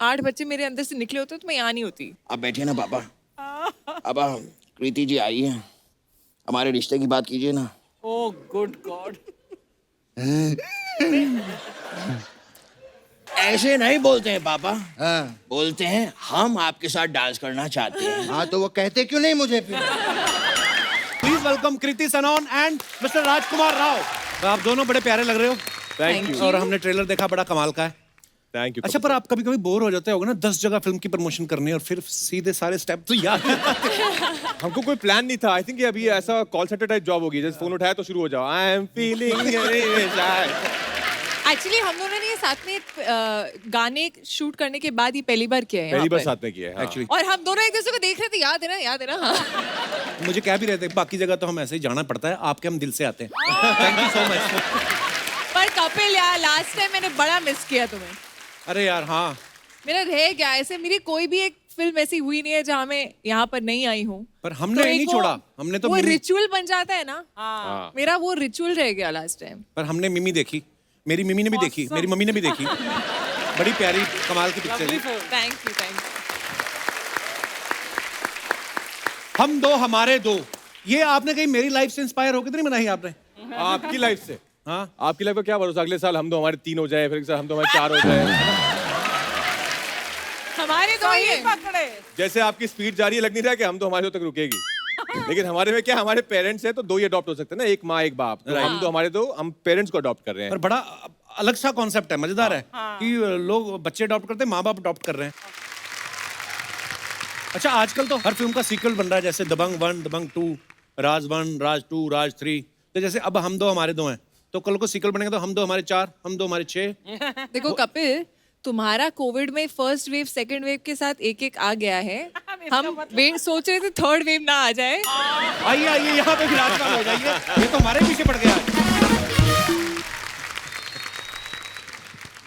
8 बच्चे मेरे अंदर से निकले होते तो मैं यहाँ नहीं होती। आप बैठिए ना पापा। पापा, कृति जी आई है, हमारे रिश्ते की बात कीजिए ना। Oh good God. ऐसे नहीं बोलते हैं पापा, हाँ बोलते हैं हम आपके साथ डांस करना चाहते हैं। हाँ, तो वो कहते क्यों नहीं मुझे फिर? Please welcome Kriti Sanon and mister Rajkummar Rao. तो आप दोनों बड़े प्यारे लग रहे हो। Thank you. और हमने ट्रेलर देखा, बड़ा कमाल का है। Thank you. अच्छा, पर आप कभी कभी बोर हो जाते होगे ना, 10 जगह फिल्म की प्रमोशन करनी है और फिर सीधे सारे स्टेप तो याद नहीं आते। हमको कोई प्लान नहीं था। आई थिंक ये अभी ऐसा कॉल सेंटर टाइप जॉब होगी, जैसे फोन उठाया तो शुरू हो जाओ, I am feeling shy. Actually हम दोनों ने ये साथ में गाने शूट करने के बाद ही पहली बार किया है पहली बार यहाँ साथ में किया है एक्चुअली पर। और हम दोनों एक दूसरे को देख रहे थे, याद है ना, याद है ना। हाँ। मुझे कह भी रहे थे, बाकी जगह तो हम ऐसे ही जाना पड़ता है, आपके हम दिल से आते हैं। Thank you so much. पर कपिल यार, लास्ट टाइम मैंने बड़ा मिस किया तुम्हें। अरे यार हाँ, मेरा रह गया ऐसे, मेरी कोई भी एक फिल्म ऐसी हुई नहीं है जहाँ मैं यहाँ पर नहीं आई हूँ। पर हमने तो नहीं एक छोड़ा, हमने तो वो मिमी, रिचुअल बन जाता है ना। हाँ। मेरा वो रिचुअल रह गया लास्ट टाइम। पर हमने मिमी देखी, मेरी मिमी ने भी देखी, मेरी मम्मी ने भी देखी। बड़ी प्यारी कमाल की पिक्चर है। Thank you, thank you. हम दो हमारे दो, ये आपने कहीं मेरी लाइफ से इंस्पायर होकर तो नहीं बनाई आपने? आपकी लाइफ से? हाँ, आपकी लाइफ का क्या भरोसा, अगले साल हम दो हमारे 3 हो जाए, फिर हम दो हमारे 4 हो जाए। हमारे दो ही हैं। पकड़े। जैसे आपकी स्पीड जा रही है, लग नहीं रहा कि हम तो हमारे तक रुकेगी। लेकिन हमारे में क्या, हमारे पेरेंट्स हैं तो 2 ही अडॉप्ट हो सकते हैं ना, एक माँ एक बाप। तो हम तो हमारे 2, हम पेरेंट्स को अडॉप्ट कर रहे हैं। पर बड़ा अलग सा कॉन्सेप्ट है, मजेदार है कि लोग बच्चे अडॉप्ट करते हैं, माँ बाप अडॉप्ट कर रहे हैं। अच्छा, आजकल तो हर फिल्म का सीक्वल बन रहा है, जैसे दबंग 1, दबंग 2, राज 1, राज 2, राज 3। तो जैसे अब हम दो हमारे दो हैं, तो कल को सीक्वल बनेगा तो हम दो हमारे 4, हम दो हमारे 6। देखो कपिल, तुम्हारा कोविड में फर्स्ट वेव सेकंड वेव के साथ एक एक आ गया है। हम सोच रहे थे थर्ड वेव ना आ जाए। आइए आइए, यहाँ पे विराजमान हो जाइए, ये तो हमारे पीछे पड़ गया।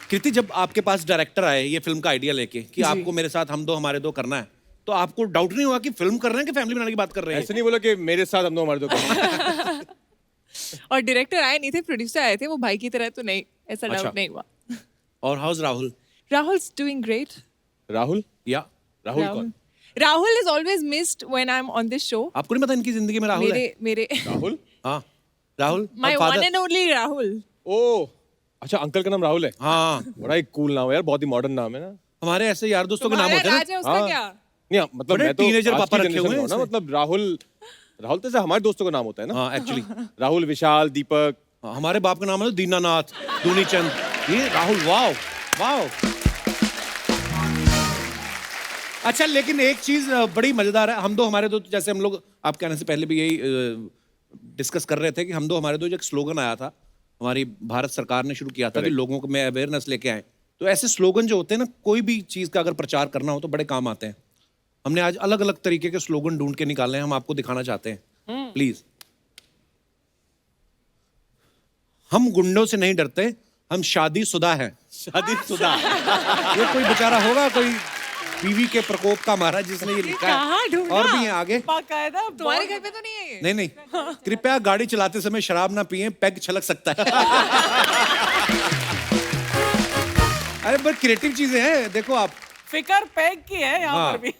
कृति, जब आपके पास डायरेक्टर आए ये फिल्म का आइडिया लेके कि आपको मेरे साथ हम दो हमारे दो करना है, तो आपको डाउट नहीं हुआ कि फिल्म कर रहे हैं कि फैमिली बनाने की बात कर रहे हैं? ऐसे नहीं बोला कि मेरे साथ हम दो हमारे 2 और डायरेक्टर आए नहीं थे, प्रोड्यूसर आए थे, वो भाई की तरह तो नहीं, ऐसा अच्छा। डाउट नहीं हुआ। और हाउस राहुल? राहुल's doing great. राहुल? या राहुल कौन? Rahul is always missed when I'm on this show. आपको नहीं पता इनकी जिंदगी में राहुल है? मेरे राहुल? हाँ, राहुल my और one father। and only Rahul. ओह, अच्छा, अंकल का नाम राहुल है। हाँ, बड़ा ही कूल नाम है यार, बहुत ही मॉडर्न नाम है ना। हमारे ऐसे यार दोस्तों के नाम तुम्हारा होते हैं राज है, ना। उसका हाँ। क्या? नहीं, मतलब बड़े मैं तो teenager आज पापा की रखे हुए generation हैं का हूं ना, इसमें। मतलब राहुल तो जैसे हमारे दोस्तों का नाम होता है ना एक्चुअली राहुल, विशाल, दीपक। हमारे बाप का नाम है दीनानाथ, दूनीचंद, ये राहुल। Wow wow. अच्छा, लेकिन एक चीज बड़ी मजेदार है, हम दो हमारे दो, जैसे हम लोग आप कहने से पहले भी यही डिस्कस कर रहे थे कि हम दो हमारे दो जो एक स्लोगन आया था, हमारी भारत सरकार ने शुरू किया था कि लोगों को में अवेयरनेस लेके आए। तो ऐसे स्लोगन जो होते हैं ना, कोई भी चीज का अगर प्रचार करना हो तो बड़े काम आते हैं। हमने आज अलग अलग तरीके के स्लोगन ढूंढ के निकाले हैं, हम आपको दिखाना चाहते हैं। प्लीज। हम गुंडों से नहीं डरते, हम शादीशुदा हैं। शादीशुदा। ये कोई बेचारा होगा, कोई बीवी के प्रकोप का मारा जिसने ये लिखा कहाँ है। ढूंढा? और भी हैं आगे। बाकायदा तुम्हारे घर पे तो नहीं है ये? नहीं नहीं, कृपया गाड़ी चलाते समय शराब ना पिए, पैग छलक सकता है। अरे बट क्रिएटिव चीजें हैं, देखो आप। फिकर पैक की है यहाँ हाँ। पर भी।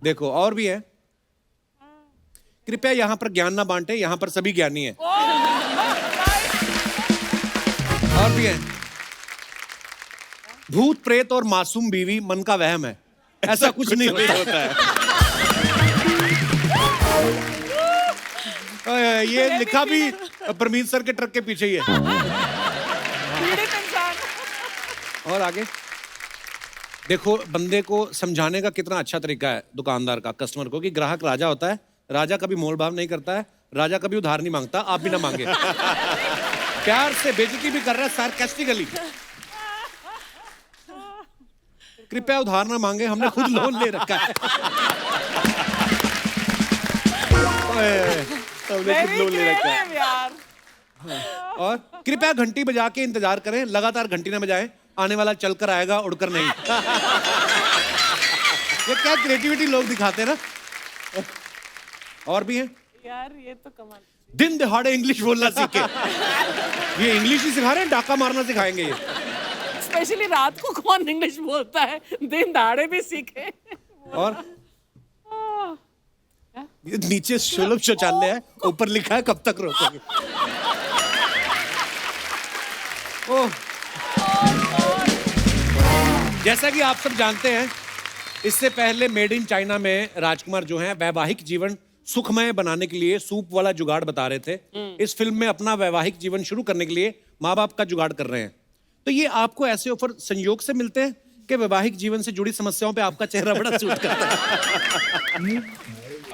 देखो और भी है, कृपया यहाँ पर ज्ञान ना बांटे, यहाँ पर सभी ज्ञानी हैं। और भी है, भूत प्रेत और मासूम बीवी मन का वहम है, ऐसा कुछ नहीं होता है। ये लिखा भी परमीत सर के ट्रक के पीछे ही है। पीड़ित इंसान। और आगे देखो, बंदे को समझाने का कितना अच्छा तरीका है दुकानदार का कस्टमर को कि ग्राहक राजा होता है, राजा कभी मोल भाव नहीं करता है, राजा कभी उधार नहीं मांगता, आप भी ना मांगे। प्यार से बेइज्जती भी कर रहा है सार्कास्टिकली। कृपया उधार ना मांगे, हमने खुद लोन ले रखा है। Very creative यार। और कृपया घंटी बजा के इंतजार करें, लगातार घंटी ना बजाएं, आने वाला चलकर आएगा उड़कर नहीं। ये क्या क्रिएटिविटी लोग दिखाते हैं ना। और भी हैं, यार ये तो कमाल। दिन दहाड़े इंग्लिश बोलना सीखे। ये इंग्लिश ही सिखा रहे हैं, डाका मारना सिखाएंगे ये। स्पेशली रात को कौन इंग्लिश बोलता है, दिन दहाड़े भी सीखे। और ये नीचे सुलभ शौचालय है, ऊपर लिखा है कब तक रोकोगे। ओह, जैसा कि आप सब जानते हैं, इससे पहले मेड इन चाइना में राजकुमार जो हैं वैवाहिक जीवन सुखमय बनाने के लिए सूप वाला जुगाड़ बता रहे थे। इस फिल्म में अपना वैवाहिक जीवन शुरू करने के लिए माँ बाप का जुगाड़ कर रहे हैं। तो ये आपको ऐसे ऑफर संयोग से मिलते हैं कि वैवाहिक जीवन से जुड़ी समस्याओं पे आपका चेहरा बड़ा सूट करता है।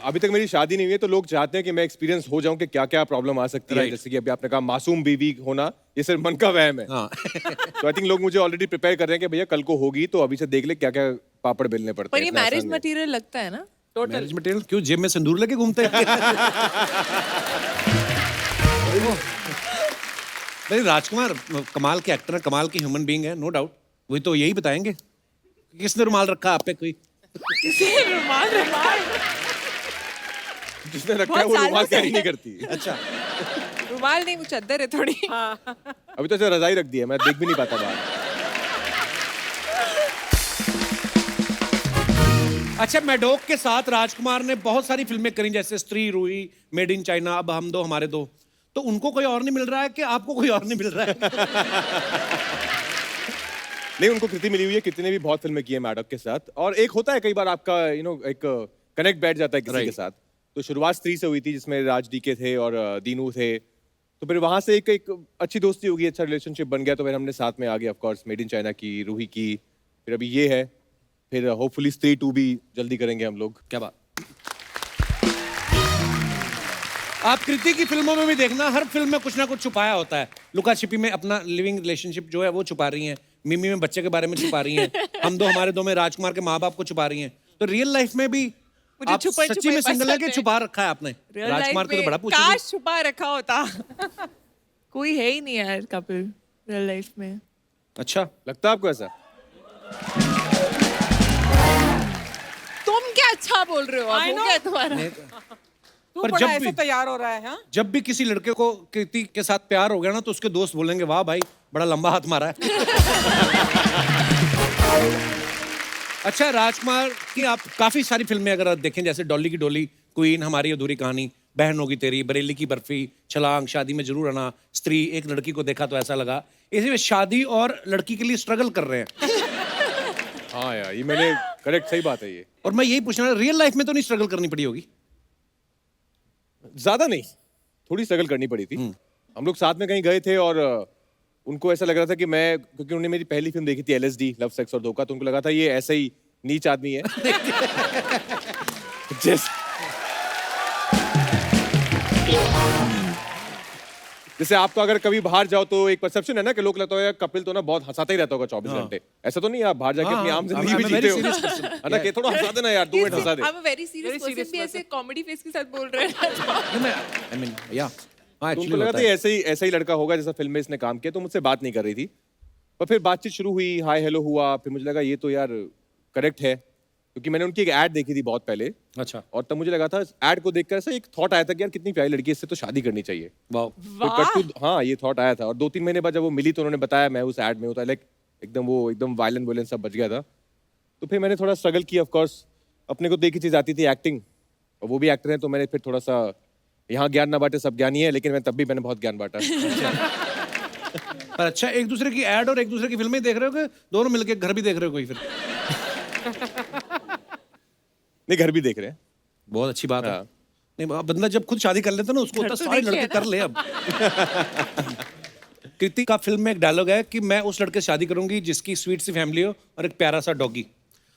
अभी तक मेरी शादी नहीं हुई है, तो लोग चाहते हैं कि मैं एक्सपीरियंस हो जाऊं कि क्या क्या प्रॉब्लम आ सकती है। जैसे कि अभी आपने कहा मासूम बीवी होना, ये सिर्फ मन का वहम है। तो आई थिंक लोग मुझे ऑलरेडी प्रिपेयर कर रहे हैं कि भैया कल को होगी, तो अभी से देख ले क्या क्या पापड़ बेलने पड़ते पर हैं। ये इतना मैरिज आसान नहीं है। मटेरियल लगता है ना? मैरिज मटेरियल क्यों? जेब में सिंदूर लेके घूमते हैं? नहीं, राजकुमार कमाल के एक्टर है, कमाल के ह्यूमन बीइंग है, नो डाउट। वही तो यही बताएंगे किसने रुमाल रखा आप पे। कोई जिसने रखा बहुत है वो सालों रुमाल से कैरी नहीं करती। अच्छा, रुमाल नहीं, वो चादर है थोड़ी। अभी तो ऐसे रजाई रख दी है, मैं देख भी नहीं पाता बाहर। अच्छा, मैडोक के साथ राजकुमार ने बहुत सारी फिल्में करी, जैसे स्त्री, रूही, मेड इन चाइना, अब हम दो हमारे दो। तो उनको कोई और नहीं मिल रहा है कि आपको कोई और नहीं मिल रहा है? नहीं, उनको कृति मिली हुई है, कृति ने भी बहुत फिल्में की है मैडक के साथ। और एक होता है कई बार आपका एक कनेक्ट बैठ जाता है किसी के साथ। तो शुरुआत स्त्री से हुई थी, जिसमें राज डीके थे और दीनू थे। तो फिर वहां से एक अच्छी दोस्ती होगी, अच्छा रिलेशनशिप बन गया। तो फिर हमने साथ में आगे of course made in China की, रूही की, फिर अभी ये है, फिर होपफुली स्त्री 2 भी जल्दी करेंगे हम लोग। क्या बात। आप कृति की फिल्मों में भी देखना, हर फिल्म में कुछ ना कुछ छुपाया होता है। लुका छिपी में अपना लिविंग रिलेशनशिप जो है वो छुपा रही हैं, मिमी में बच्चे के बारे में छुपा रही हैं, हम दो हमारे दो में राजकुमार के माँ बाप को छुपा रही हैं। तो रियल लाइफ में भी मुझे आप छुपा सच्ची में सिंगल है कि छुपा रखा है आपने? Real राजकुमार life को तो में बड़ा पूछा। काश छुपा रखा होता। कोई है ही नहीं यार कपिल रियल लाइफ में। अच्छा लगता है आपको ऐसा? तुम क्या अच्छा बोल रहे हो? अब I हो know. गया तुम्हारा? तू पर बड़ा जब ऐसे भी- तैयार हो रहा है। हाँ, जब भी किसी लड़के को कृति के साथ प्यार हो गया ना, तो उसके दोस्त बोलेंगे वाह भाई बड़ा लंबा हाथ मारा है। अच्छा, राजकुमार की आप काफी सारी फिल्में अगर आप देखें, जैसे डॉली की डोली, क्वीन, हमारी अधूरी कहानी, बहन होगी तेरी, बरेली की बर्फी, छलांग, शादी में जरूर आना, स्त्री, एक लड़की को देखा तो ऐसा लगा, इसी में शादी और लड़की के लिए स्ट्रगल कर रहे हैं। हाँ यार, ये मैंने करेक्ट, सही बात है ये। और मैं यही पूछना, रियल लाइफ में तो नहीं स्ट्रगल करनी पड़ी होगी? ज्यादा नहीं, थोड़ी स्ट्रगल करनी पड़ी थी। हम लोग साथ में कहीं गए थे और उनको ऐसा लग रहा था कि मैं, क्योंकि उन्होंने मेरी पहली फिल्म देखी थी LSD, लव सेक्स और धोखा, तो उनको लगा था ये ऐसा ही नीच आदमी है। जैसे आपको अगर कभी बाहर जाओ तो एक परसेप्शन है ना कि लोग लगता है कपिल तो ना बहुत हंसाता ही रहता होगा 24 घंटे। ऐसा तो नहीं, आप बाहर जाके अपनी आम जिंदगी भी जीते हो, है ना? कि थोड़ा हंसा देना यार, 2 minute Hansa they. I'm a very serious person, भी ऐसे कॉमेडी फेस के साथ बोल रहे हैं। तो उनको लगा था ये ऐसा ही लड़का होगा जैसा फिल्म में इसने काम किया, तो मुझसे बात नहीं कर रही थी। पर फिर बातचीत शुरू हुई, हाय हेलो हुआ, फिर मुझे लगा ये तो यार करेक्ट है, क्योंकि मैंने उनकी एक ऐड देखी थी बहुत पहले। अच्छा। और तब मुझे लगा था, ऐड को देखकर ऐसा एक थॉट आया था कि यार कितनी प्यारी लड़की है, इससे तो शादी करनी चाहिए। हाँ, ये थॉट आया था। और 2-3 महीने बाद जब वो मिली तो उन्होंने बताया मैं उस ऐड में होता, लाइक एकदम वायलेंस सब बच गया था। तो फिर मैंने थोड़ा स्ट्रगल किया, ऑफ कोर्स अपने को देखी चीज आती थी एक्टिंग, और वो भी एक्टर है, तो मैंने फिर थोड़ा सा, यहाँ ज्ञान ना बांटे सब ज्ञानी है, लेकिन तब भी मैंने बहुत ज्ञान बांटा। पर अच्छा, एक दूसरे की ऐड और एक दूसरे की फिल्में देख रहे हो कि दोनों मिलके घर भी देख रहे हो कोई? फिर नहीं, घर भी देख रहे हैं। बहुत अच्छी बात है। हाँ। नहीं, बंदा जब खुद शादी कर लेता ना, उसको होता है सारे लड़के कर ले अब। कृति का फिल्म में एक डायलॉग है कि मैं उस लड़के से शादी करूंगी जिसकी स्वीट सी फैमिली हो और एक प्यारा सा डॉगी।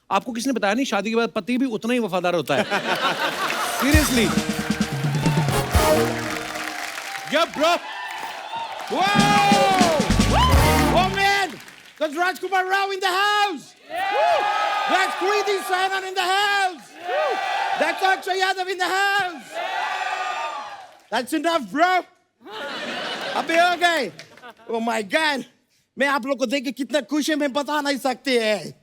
आपको किसने बताया नहीं, शादी के बाद पति भी उतना ही वफादार होता है? Seriously. Yeah, bro. Whoa! Oh man! That's Rajkumar Rao in the house. That's Kriti Sanon in the house. That's Akshay Yadav in the house. That's enough, bro. अबे हो गए? Oh my God! मैं आप लोग को देख के कितना खुश है, मैं बता नहीं सकते हैं।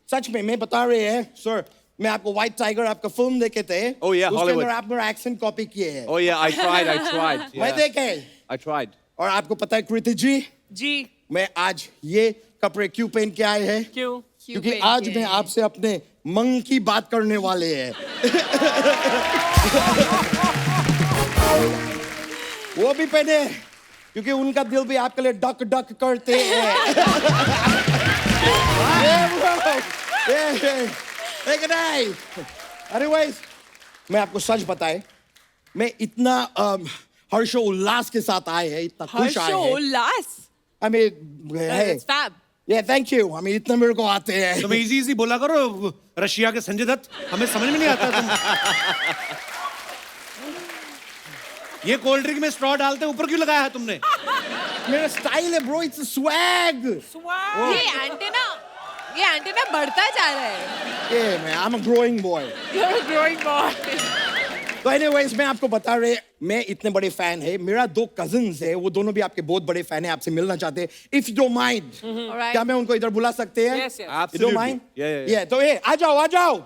सच में मैं बता रहे हैं, सर। मैं आपको व्हाइट टाइगर आपका फिल्म देखे थे। Oh yeah, उसके Hollywood. अंदर आप मेरा एक्सेंट कॉपी किए हैं। Oh yeah, I tried. मैं देखे। I tried. और आपको पता है कृति जी, जी मैं आज ये कपड़े क्यों पहन के आए हैं? क्यों? क्योंकि पहन आज के मैं आए? आपसे अपने मंग की बात करने वाले हैं। वो भी पहने क्योंकि उनका दिल भी आपके लिए डक डक करते हैं। Anyways, मैं आपको सच बताए, मैं इतना हर्षोल्लास के साथ आए हैं, इतना खुश आए हैं। हर्षोल्लास I mean, hey, It's fab. yeah, thank you. I mean, इतना मेरे को आते हैं। तुम इजी इजी बोला करो, रशिया के संजय दत्त, हमें समझ में नहीं आता तुम। ये कोल्ड ड्रिंक में स्ट्रॉ डालते हैं, ऊपर क्यों लगाया है तुमने? मेरा स्टाइल है ब्रो, इट्स स्वैग। ये एंटेना बढ़ता जा रहा है। Yeah, man, I'm a growing boy. You're a growing boy. तो anyways, मैं आपको बता रहे, मैं इतने बड़े फैन है, मेरा 2 कजिन्स है, वो दोनों भी आपके बहुत बड़े फैन है, आपसे मिलना चाहते हैं। If you don't mind, Alright. क्या मैं उनको इधर बुला सकते हैं? Yes, yes. You don't Absolutely. mind? Yeah. तो आ जाओ।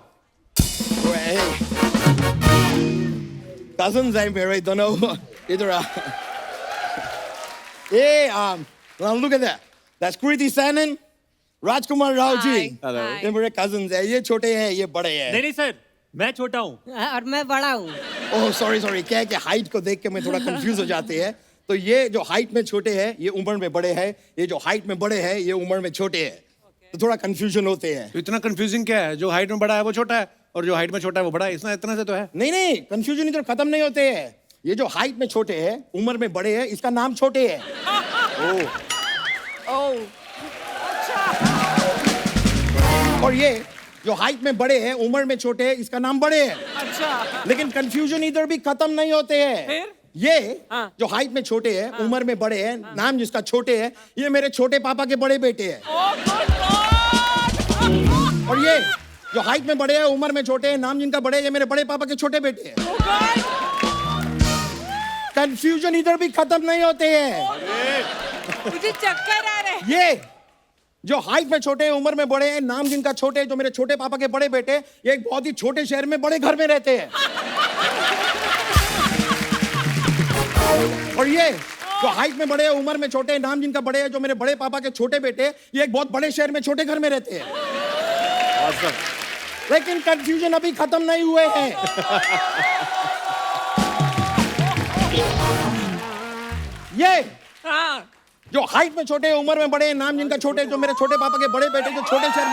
कजिन्स है मेरे दोनों, इधर आ। Now look at that. That's Kriti Sanon, Rajkumar Rao ji. Hi. ये मेरे कजिन्स है, ये छोटे हैं, ये बड़े हैं। नहीं सर, मैं छोटा हूँ। और मैं बड़ा हूँ। ओह सॉरी, क्या है कि हाइट को देख के मैं थोड़ा कंफ्यूज हो जाते हैं। तो ये जो हाइट में छोटे हैं, ये उम्र में बड़े हैं, ये जो हाइट में बड़े हैं, ये उम्र में छोटे हैं। तो थोड़ा कंफ्यूजन होते हैं। तो इतना कंफ्यूजिंग क्या है? जो हाइट में बड़ा है वो छोटा है, और जो हाइट में छोटा है वो बड़ा है। इतना से तो है। नहीं, कंफ्यूजन इधर खत्म नहीं होते हैं। ये जो हाइट में छोटे हैं, उम्र में बड़े हैं, इसका नाम छोटे है। Oh. और ये जो हाइट में बड़े हैं, उम्र में छोटे हैं, इसका नाम बड़े है। अच्छा। लेकिन कंफ्यूजन इधर भी खत्म नहीं होते हैं। फिर? ये हाँ। जो हाइट में छोटे हैं, उम्र में बड़े हैं, नाम जिसका छोटे है, ये मेरे छोटे पापा के बड़े बेटे हैं। Oh, good God! और ये जो हाइट में बड़े हैं, उम्र में छोटे हैं, नाम जिनका बड़े हैं, ये मेरे बड़े पापा के छोटे बेटे हैं। Oh, God! कंफ्यूजन इधर भी खत्म नहीं होते हैं। मुझे चक्कर आ रहा है। ये जो हाइट में छोटे हैं, उम्र में बड़े हैं, नाम जिनका छोटे हैं, जो मेरे छोटे पापा के बड़े बेटे, ये एक बहुत ही छोटे शहर में बड़े घर में रहते हैं। और ये जो हाइट में बड़े हैं, उम्र में छोटे हैं, नाम जिनका बड़े हैं, जो मेरे बड़े पापा के छोटे बेटे, ये एक बहुत बड़े शहर में छोटे घर में रहते हैं। लेकिन कंफ्यूजन अभी खत्म नहीं हुए हैं। ये हाँ। जो हाइट में छोटे, उम्र में बड़े, नाम जिनका छोटे, जो मेरे छोटे पापा के बड़े बेटे, जो छोटे शहर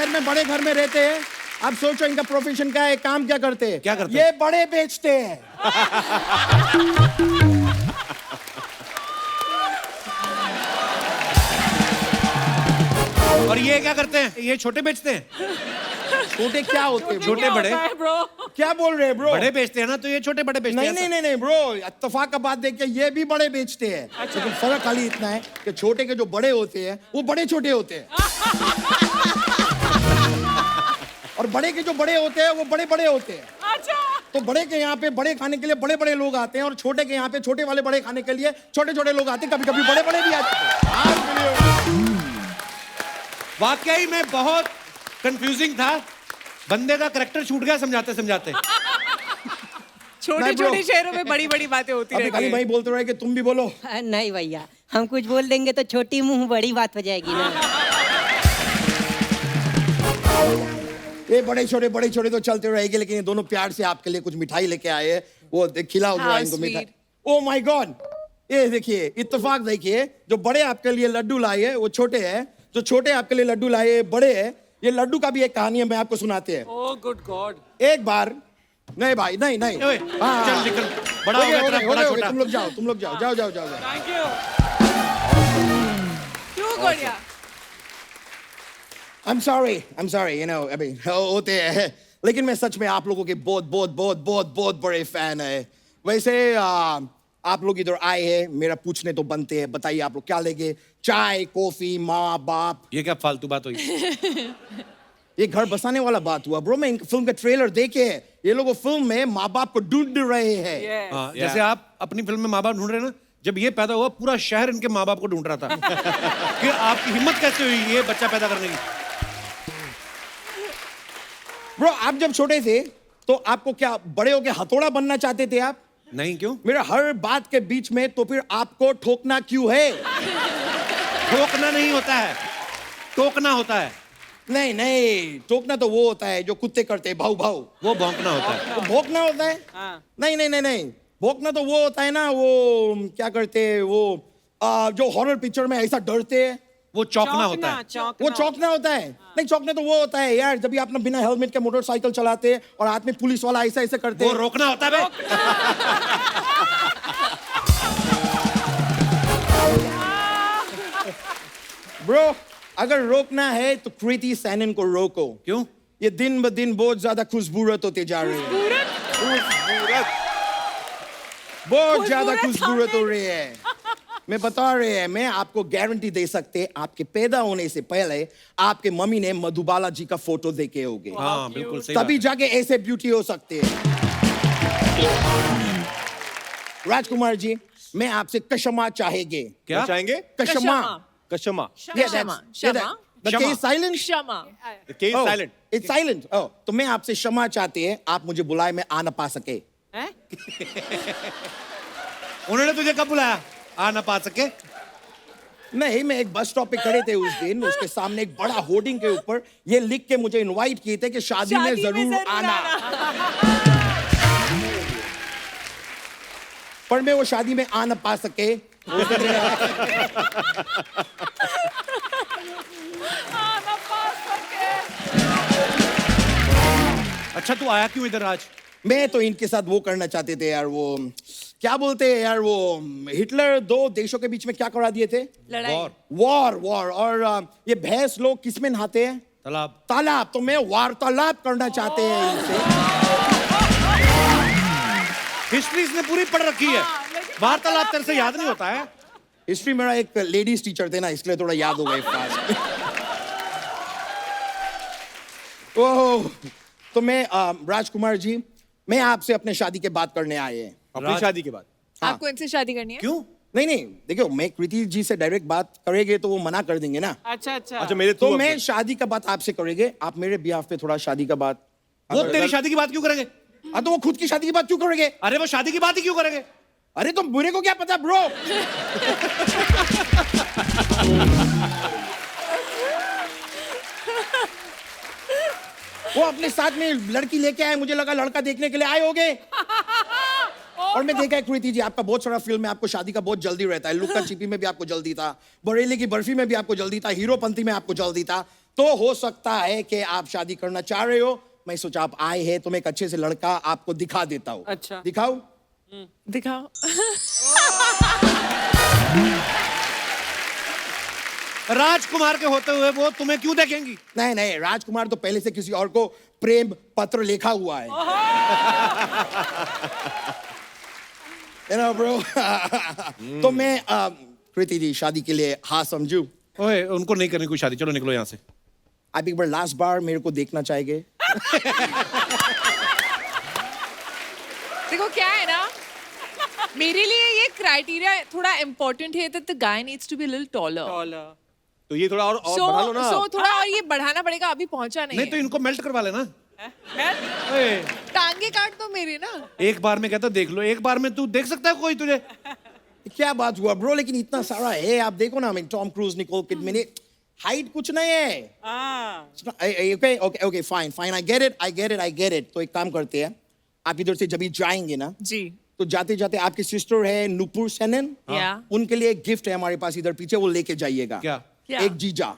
में बड़े घर में रहते हैं। अब सोचो इनका प्रोफेशन क्या है, काम क्या करते हैं? क्या करते ये बड़े बेचते हैं। और ये क्या करते हैं? ये छोटे बेचते हैं। छोटे क्या होते हैं? छोटे बड़े ब्रो। क्या बोल रहे हैं ब्रो? बड़े बेचते हैं ना, तो ये छोटे बड़े बेचते हैं। नहीं ब्रो, इत्तेफाक का बात देख के ये भी बड़े बेचते हैं। लेकिन फर्क खाली इतना है कि छोटे के जो बड़े होते हैं, वो बड़े छोटे होते हैं। और बड़े के जो बड़े होते हैं, वो बड़े बड़े होते हैं। अच्छा। तो बड़े के यहाँ पे बड़े खाने के लिए बड़े बड़े लोग आते हैं, और छोटे के यहाँ पे छोटे वाले बड़े खाने के लिए छोटे छोटे लोग आते हैं। कभी कभी बड़े बड़े भी आते हैं। वाकई में बहुत कंफ्यूजिंग था। बंदे का करैक्टर छूट गया समझाते समझाते। छोटे नहीं, bro. छोटे शहरों में बड़ी बड़ी बातें होती अभी रहती खाली है। भाई बोलते रहे कि तुम भी बोलो। नहीं भैया, हम कुछ बोल देंगे तो छोटी मुंह बड़ी बात हो जाएगी ना। ये बड़े छोटे तो चलते रहेंगे, लेकिन ये दोनों प्यार से आपके लिए कुछ मिठाई लेके आए हैं। वो खिलाओ How इनको मिठाई। sweet. ओ माय गॉड, ये देखिए इत्तेफाक देखिए, जो बड़े आपके लिए लड्डू लाए हैं वो छोटे हैं, जो छोटे आपके लिए लड्डू लाए हैं बड़े हैं। ये लड्डू का भी एक कहानी है, मैं आपको सुनाते हैं। Oh, good God! एक बार नहीं भाई, नहीं ओए, चल निकल, बड़ा हो गया तेरा, बड़ा छोटा। तुम लोग जाओ जाओ। Thank you. क्यों गोड़िया? I'm sorry, you know, अभी होते हैं। लेकिन मैं सच में आप लोगों के बहुत बड़े फैन है। वैसे आप लोग इधर आए हैं, मेरा पूछने तो बनते हैं। बताइए आप लोग क्या लेंगे? चाय, कॉफी, माँ बाप? ये क्या फालतू बात हुई? ये घर बसाने वाला बात हुआ ब्रो। मैं फिल्म का ट्रेलर देखे, ये लोग फिल्म में माँ बाप को ढूंढ रहे हैं। Yes. हाँ, जैसे आप अपनी फिल्म में माँ बाप ढूंढ रहे हैं ना, जब ये पैदा हुआ पूरा शहर इनके माँ बाप को ढूंढ रहा था। कि आपकी हिम्मत कैसे हुई ये बच्चा पैदा करने की? ब्रो, आप जब छोटे थे तो आपको क्या बड़े होके हथौड़ा बनना चाहते थे आप? नहीं क्यों? मेरा हर बात के बीच में तो फिर आपको ठोकना क्यों है? ठोकना नहीं होता है, टोकना होता है। नहीं नहीं, ठोकना तो वो होता है जो कुत्ते करते हैं, भाऊ भाऊ। वो भौंकना होता है। तो भौंकना होता है? नहीं नहीं नहीं नहीं, भौंकना तो वो होता है ना, वो क्या करते हैं वो जो हॉरर पिक्चर में ऐसा डरते हैं, वो चौंकना होता है। वो चौंकना होता है। नहीं, चौंकना तो वो होता है यार जब भी आप ना बिना हेलमेट के मोटरसाइकिल चलाते हैं और हाथ में पुलिस वाला ऐसा ऐसा करते वो हैं। रोकना होता है बे। ब्रो, अगर रोकना है तो कृति सैनन को रोको। क्यों? ये दिन ब दिन बहुत ज्यादा खुशबूरत होते जा रही है। बहुत ज्यादा खुशबूरत हो रही है। मैं बता रहे हैं, मैं आपको गारंटी दे सकते, आपके पैदा होने से पहले आपके मम्मी ने मधुबाला जी का फोटो देखे होंगे। हाँ बिल्कुल सही तभी बात जाके ऐसे ब्यूटी हो सकते हैं। राजकुमार जी, मैं आपसे क्षमा चाहेंगे। क्या चाहेंगे? क्षमा। Karishma The K is silent? क्षमा। के Oh, silent it's silent. Oh, तो मैं आपसे क्षमा चाहते हैं, आप मुझे बुलाए, मैं आ ना पा सके। उन्होंने तुझे कब बुलाया? आ ना पा सके? नहीं, मैं एक बस स्टॉप पे खड़े थे उस दिन, उसके सामने एक बड़ा होर्डिंग के ऊपर ये लिख के मुझे इनवाइट किए थे कि शादी में जरूर आना। पर मैं वो शादी में आ ना पा सके। अच्छा तू आया क्यों इधर आज? मैं तो इनके साथ वो करना चाहते थे यार, वो क्या बोलते हैं यार, वो हिटलर दो देशों के बीच में क्या करा दिए थे? वॉर। वॉर। और ये भैंस लोग किस में नहाते हैं? तालाब। तालाब। तो मैं वार्तालाप करना चाहते हैं इनसे। हिस्ट्री इसने पूरी पढ़ रखी है, वार्तालाप तेरे से याद नहीं होता है? हिस्ट्री मेरा एक लेडीज टीचर थे ना, इसलिए थोड़ा याद हो गए फास्ट। ओह, तो मैं राजकुमार जी, मैं आपसे अपने शादी के बात करने आए हैं। अपनी शादी के बाद हाँ। आपको इनसे शादी करनी है? क्यों? नहीं, देखो, मैं कृति जी से डायरेक्ट बात करेंगे तो वो मना कर देंगे ना। अच्छा मेरे तो मैं शादी का बात आपसे करेंगे, आप मेरे बिहाफ पे थोड़ा शादी का बात। वो तेरी शादी की बात क्यों करेंगे? तो वो खुद की शादी की बात क्यों करेंगे? अरे वो शादी की बात ही क्यों करेंगे? अरे तो मेरे को क्या पता ब्रो। वो अपने साथ में लड़की लेके आए, मुझे लगा लड़का देखने के लिए आए होगे। और मैं देखा है कृति जी, आपका बहुत सारा फिल्म में आपको शादी का बहुत जल्दी रहता है। लुक्का छिपी में भी आपको जल्दी था, बरेली की बर्फी में भी आपको जल्दी था, हीरोपंती में आपको जल्दी था। तो हो सकता है कि आप शादी करना चाह रहे हो। मैं सोचा आप आए हैं तो मैं एक अच्छे से लड़का आपको दिखा देता हूँ। अच्छा। दिखाओ। दिखाओ। राजकुमार के होते हुए वो तुम्हें क्यों देखेंगी? नहीं, राजकुमार तो पहले से किसी और को प्रेम पत्र लिखा हुआ है। ब्रो। तो मैं कृति जी शादी के लिए हाँ समझू? ओए उनको नहीं करनी कोई शादी, चलो निकलो यहाँ से। आप एक बार लास्ट बार मेरे को देखना चाहेंगे? देखो क्या है ना, मेरे लिए ये क्राइटेरिया थोड़ा इम्पोर्टेंट है that the guy needs to be a little taller. तो ये थोड़ा और बढ़ा लो ना। So थोड़ा और ये बढ़ाना पड़ेगा, अभी पहुंचा नहीं नहीं है। तो इनको मेल्ट करवा लेना। ओए, टांगे काट दो मेरे ना। एक बार में कहता देख लो, एक बार में तू देख सकता है कोई तुझे? क्या बात हुआ ब्रो, लेकिन इतना सारा है, आप देखो ना, मैं Tom cruise, Nicole Kidman, height कुछ नहीं है। Okay fine, I get it. तो एक काम करते हैं, आप इधर से जब भी जाएंगे ना, जी। तो जाते जाते आपकी सिस्टर है नुपुर सेनन, या। उनके लिए एक गिफ्ट है हमारे पास इधर पीछे, वो लेके जाइएगा। क्या? एक जीजा।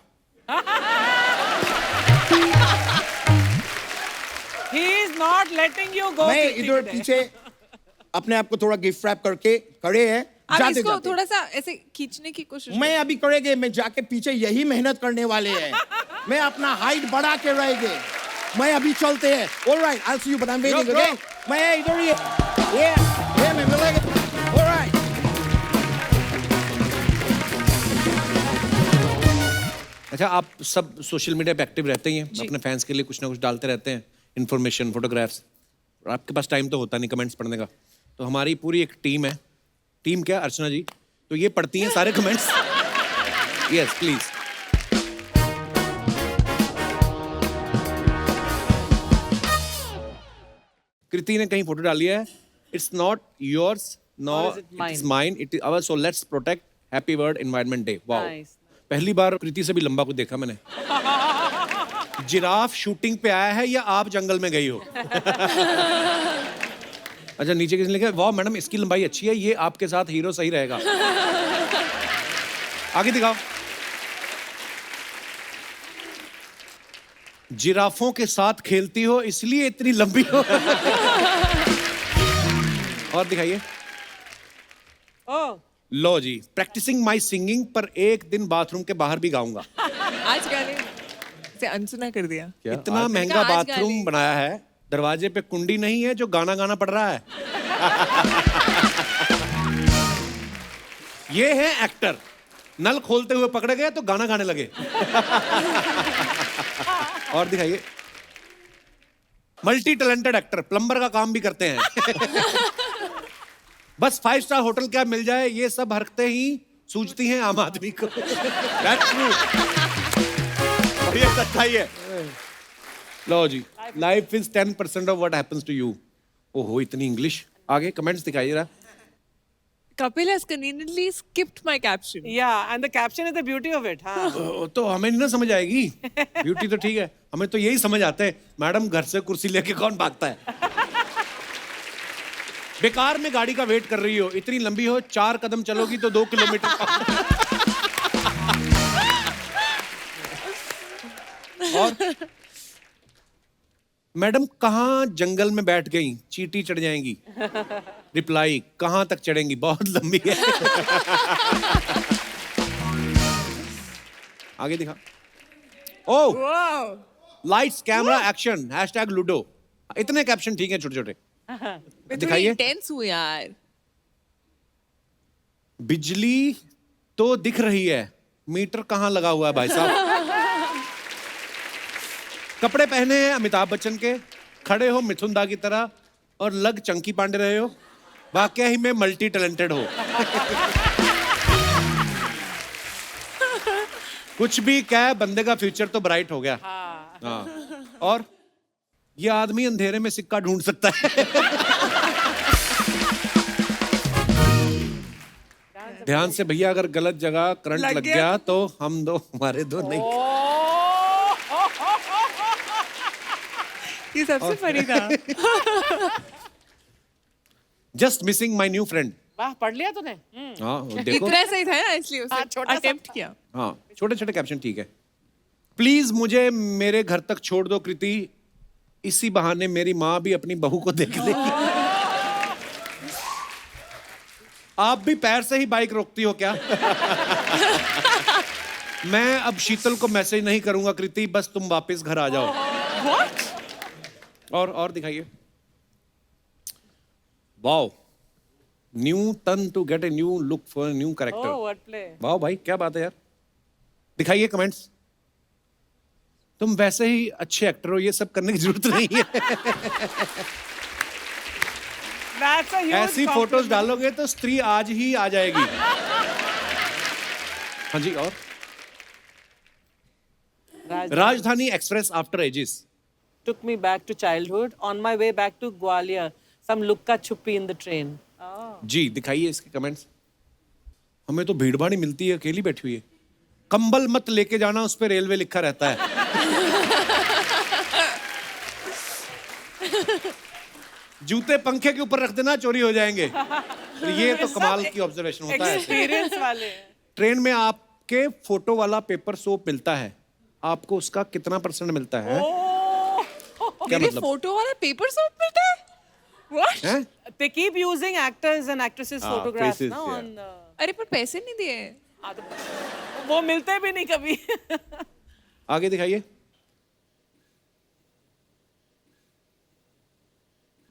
He is not letting you go. मैं Kriti इधर today. पीछे अपने आप को थोड़ा गिफ्ट रैप करके खड़े हैं। आप जाते इसको जाते थोड़ा सा ऐसे खींचने की कोशिश मैं अभी करेंगे, मैं जाके पीछे यही मेहनत करने वाले हैं। मैं अपना हाइट बढ़ा के रहेंगे। मैं अभी चलते हैं। Alright, I will see you, but I am waiting, okay? मैं इधर ही ये मैं मिलेंगे। ऑलराइट। अच्छा आप सब सोशल मीडिया पे एक्टिव रहते ही हैं, अपने फैंस के लिए कुछ ना कुछ डालते रहते हैं, इन्फॉर्मेशन, फोटोग्राफ्स। आपके पास टाइम तो होता नहीं कमेंट्स पढ़ने का, तो हमारी पूरी एक टीम है। टीम क्या अर्चना जी, तो ये पढ़ती हैं सारे कमेंट्स। Yes please. कृति ने कहीं फोटो डाली है It's not yours, no, Or is it it is mine? mine. It is ours. So let's protect. Happy World Environment Day. Wow. Nice. पहली बार प्रीति से भी लंबा कुछ देखा मैंने. जिराफ शूटिंग पे आया है या आप जंगल में गई हो? अच्छा नीचे किसने लिखा? वाह मैडम इसकी लंबाई अच्छी है, ये आपके साथ हीरो सही रहेगा. आगे दिखाओ. जिराफों के साथ खेलती हो इसलिए इतनी लंबी हो. और दिखाइए. Oh, लो जी, प्रैक्टिसिंग माई सिंगिंग, पर एक दिन बाथरूम के बाहर भी गाऊंगा. आज गाने से अनसुना कर दिया. इतना महंगा आज गा बाथरूम ली. बनाया है, दरवाजे पे कुंडी नहीं है जो गाना गाना पड़ रहा है. ये है एक्टर. नल खोलते हुए पकड़े गए तो गाना गाने लगे. और दिखाइए. मल्टी टैलेंटेड एक्टर, प्लम्बर का काम भी करते हैं. बस 5 स्टार होटल क्या मिल जाए, ये सब हरकतें ही सूझती हैं आम आदमी को. That's true. और ये सच्चाई है. लो जी. Life is 10% of what happens to you. ओहो इतनी इंग्लिश. आगे कमेंट्स दिखाइए जरा. Kapil has conveniently skipped my caption. yeah, and the caption is the beauty of it. हाँ. तो हमें नहीं ना समझ आएगी. ब्यूटी तो ठीक है, हमें तो यही समझ आते हैं. मैडम घर से कुर्सी लेके कौन भागता है? बेकार में गाड़ी का वेट कर रही हो, इतनी लंबी हो, 4 कदम चलोगी तो 2 किलोमीटर. और मैडम कहाँ जंगल में बैठ गई, चींटी चढ़ जाएंगी. रिप्लाई, कहाँ तक चढ़ेंगी, बहुत लंबी है. आगे दिखा. ओह Wow. Lights camera action #ludo. इतने कैप्शन ठीक है छोटे छोटे. मैं थोड़ी दिखाइए. intense हूँ यार. बिजली तो दिख रही है, मीटर कहाँ लगा हुआ है भाई साहब. कपड़े पहने हैं अमिताभ बच्चन के, खड़े हो मिथुन दा की तरह और लग चंकी पांडे रहे हो. वाकई ही में मल्टी टैलेंटेड हो. कुछ भी क्या, बंदे का फ्यूचर तो ब्राइट हो गया. हाँ. और ये आदमी अंधेरे में सिक्का ढूंढ सकता है. ध्यान से भैया, अगर गलत जगह करंट लग लग गया गया तो हम दो हमारे दो नहीं. ये सबसे फनी था. Just missing my new friend. वाह, पढ़ लिया तूने? हाँ देखो. इतना सही था ना इसलिए हाँ, उसे छोटा सा अटेम्प्ट था. किया. हाँ छोटे छोटे कैप्शन ठीक है. प्लीज मुझे मेरे घर तक छोड़ दो कृति, इसी बहाने मेरी माँ भी अपनी बहू को देख ले. आप भी पैर से ही बाइक रोकती हो क्या? मैं अब शीतल को मैसेज नहीं करूंगा कृति, बस तुम वापस घर आ जाओ. What? और दिखाइए. Wow, new turn to get a new look for new Oh, character. what play? वाह भाई क्या बात है यार. दिखाइए कमेंट्स. तुम वैसे ही अच्छे एक्टर हो, ये सब करने की जरूरत नहीं है. That's a huge ऐसी फोटोज compliment. डालोगे तो स्त्री आज ही आ जाएगी. हाँ जी. और Rajdhani express after ages. Took me back to childhood. On my way back to Gwalior, some lukka chuppi in the train. जी दिखाइए इसके कमेंट्स. हमें तो भीड़ भाड़ ही मिलती है, अकेली बैठी हुई है. कंबल मत लेके जाना, उस पे रेलवे लिखा रहता है. जूते पंखे के ऊपर रख देना, चोरी हो जाएंगे. तो ये तो कमाल की ऑब्जर्वेशन होता है. Experience वाले हैं. ट्रेन में आपके फोटो वाला पेपर सोप मिलता है, आपको उसका कितना % मिलता है? क्या मेरे मतलब फोटो वाला पेपर सोप मिलता है? What? है? They keep using actors and actresses' photographs faces, now yeah. on. अरे पर पैसे नहीं दिए. हाँ, तो वो मिलते भी नहीं कभी. आगे दिखाइए.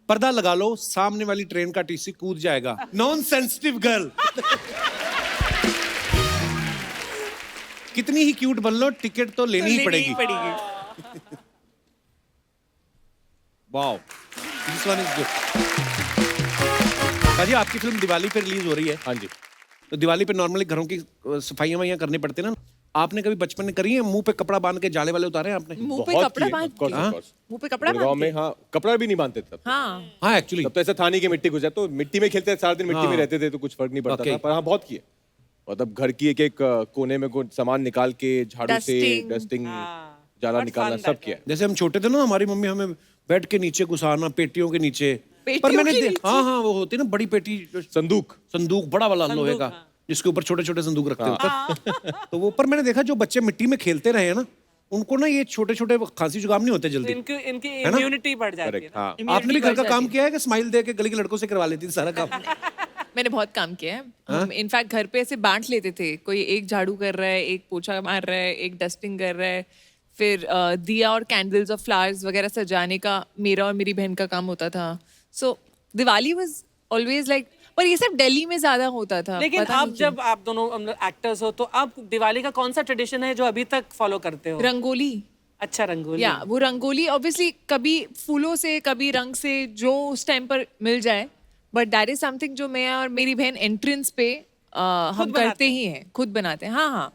पर्दा लगा लो, सामने वाली ट्रेन का टीसी कूद जाएगा. Non sensitive girl. कितनी ही क्यूट बन लो, टिकट तो लेनी ही पड़ेगी. Wow, this one is good. जी आपकी फिल्म दिवाली पे रिलीज हो रही है. हाँ जी. तो दिवाली पे नॉर्मली घरों की सफाइयां वफाइयां करनी पड़ती है ना. आपने कभी बचपन में करी है मुंह पे कपड़ा बांध के जाले वाले उतारे हैं आपने? मुंह पे बहुत कपड़ा किए, बांध of course, के? of course. मुंह पे कपड़ा गाँव बांध में के? हाँ कपड़ा भी नहीं बांधते तब। हाँ हाँ एक्चुअली तब तो ऐसा था नहीं कि मिट्टी घुस जाए, तो मिट्टी में खेलते थे सारा दिन, मिट्टी में हाँ। रहते थे तो कुछ फर्क नहीं पड़ता Okay. था, पर हाँ बहुत किए। मतलब घर की एक एक कोने में को सामान निकाल के झाड़ू से Dusting. डस्टिंग, हाँ। जाला What निकालना fun सब that किया है। जैसे हम छोटे थे ना, हमारी मम्मी हमें बेड के नीचे घुसाना, पेटियों के नीचे। पेटियों के नीचे? हाँ हाँ, वो होती है ना बड़ी पेटी, जो संदूक संदूक बड़ा वाला लोहे का, जिसके ऊपर छोटे छोटे संदूक रखते होते। तो वो ऊपर मैंने देखा जो बच्चे मिट्टी में खेलते रहे हैं ना, उनको ना ये छोटे छोटे खांसी जुकाम नहीं होते जल्दी। इनकी इनकी इम्यूनिटी बढ़ जाती है करेक्ट ना। हाँ। आपने भी घर का काम किया है कि स्माइल दे के गली के लड़कों से करवा लेती थी सारा काम? मैंने बहुत काम किया है। हम इनफैक्ट घर पे ऐसे बांट लेते थे, कोई एक झाड़ू कर रहा है, एक पोछा मार रहा है, एक डस्टिंग कर रहा है, फिर दिया और कैंडल्स और फ्लावर्स वगैरह सजाने का मेरा और मेरी बहन का काम होता था। सो दिवाली वाज ऑलवेज लाइक, पर ये सब दिल्ली में ज्यादा होता था। लेकिन पता अब नहीं क्यों। जब आप दोनों एक्टर्स हो तो अब दिवाली का कौन सा ट्रेडिशन है जो अभी तक फॉलो करते हो? रंगोली, अच्छा रंगोली। या वो रंगोली ऑब्वियसली कभी फूलों से कभी रंग से जो उस टाइम पर मिल जाए, बट दैट इज समथिंग जो मैं और मेरी बहन एंट्रेंस पे हम करते ही हैं, खुद बनाते हैं। हाँ हाँ,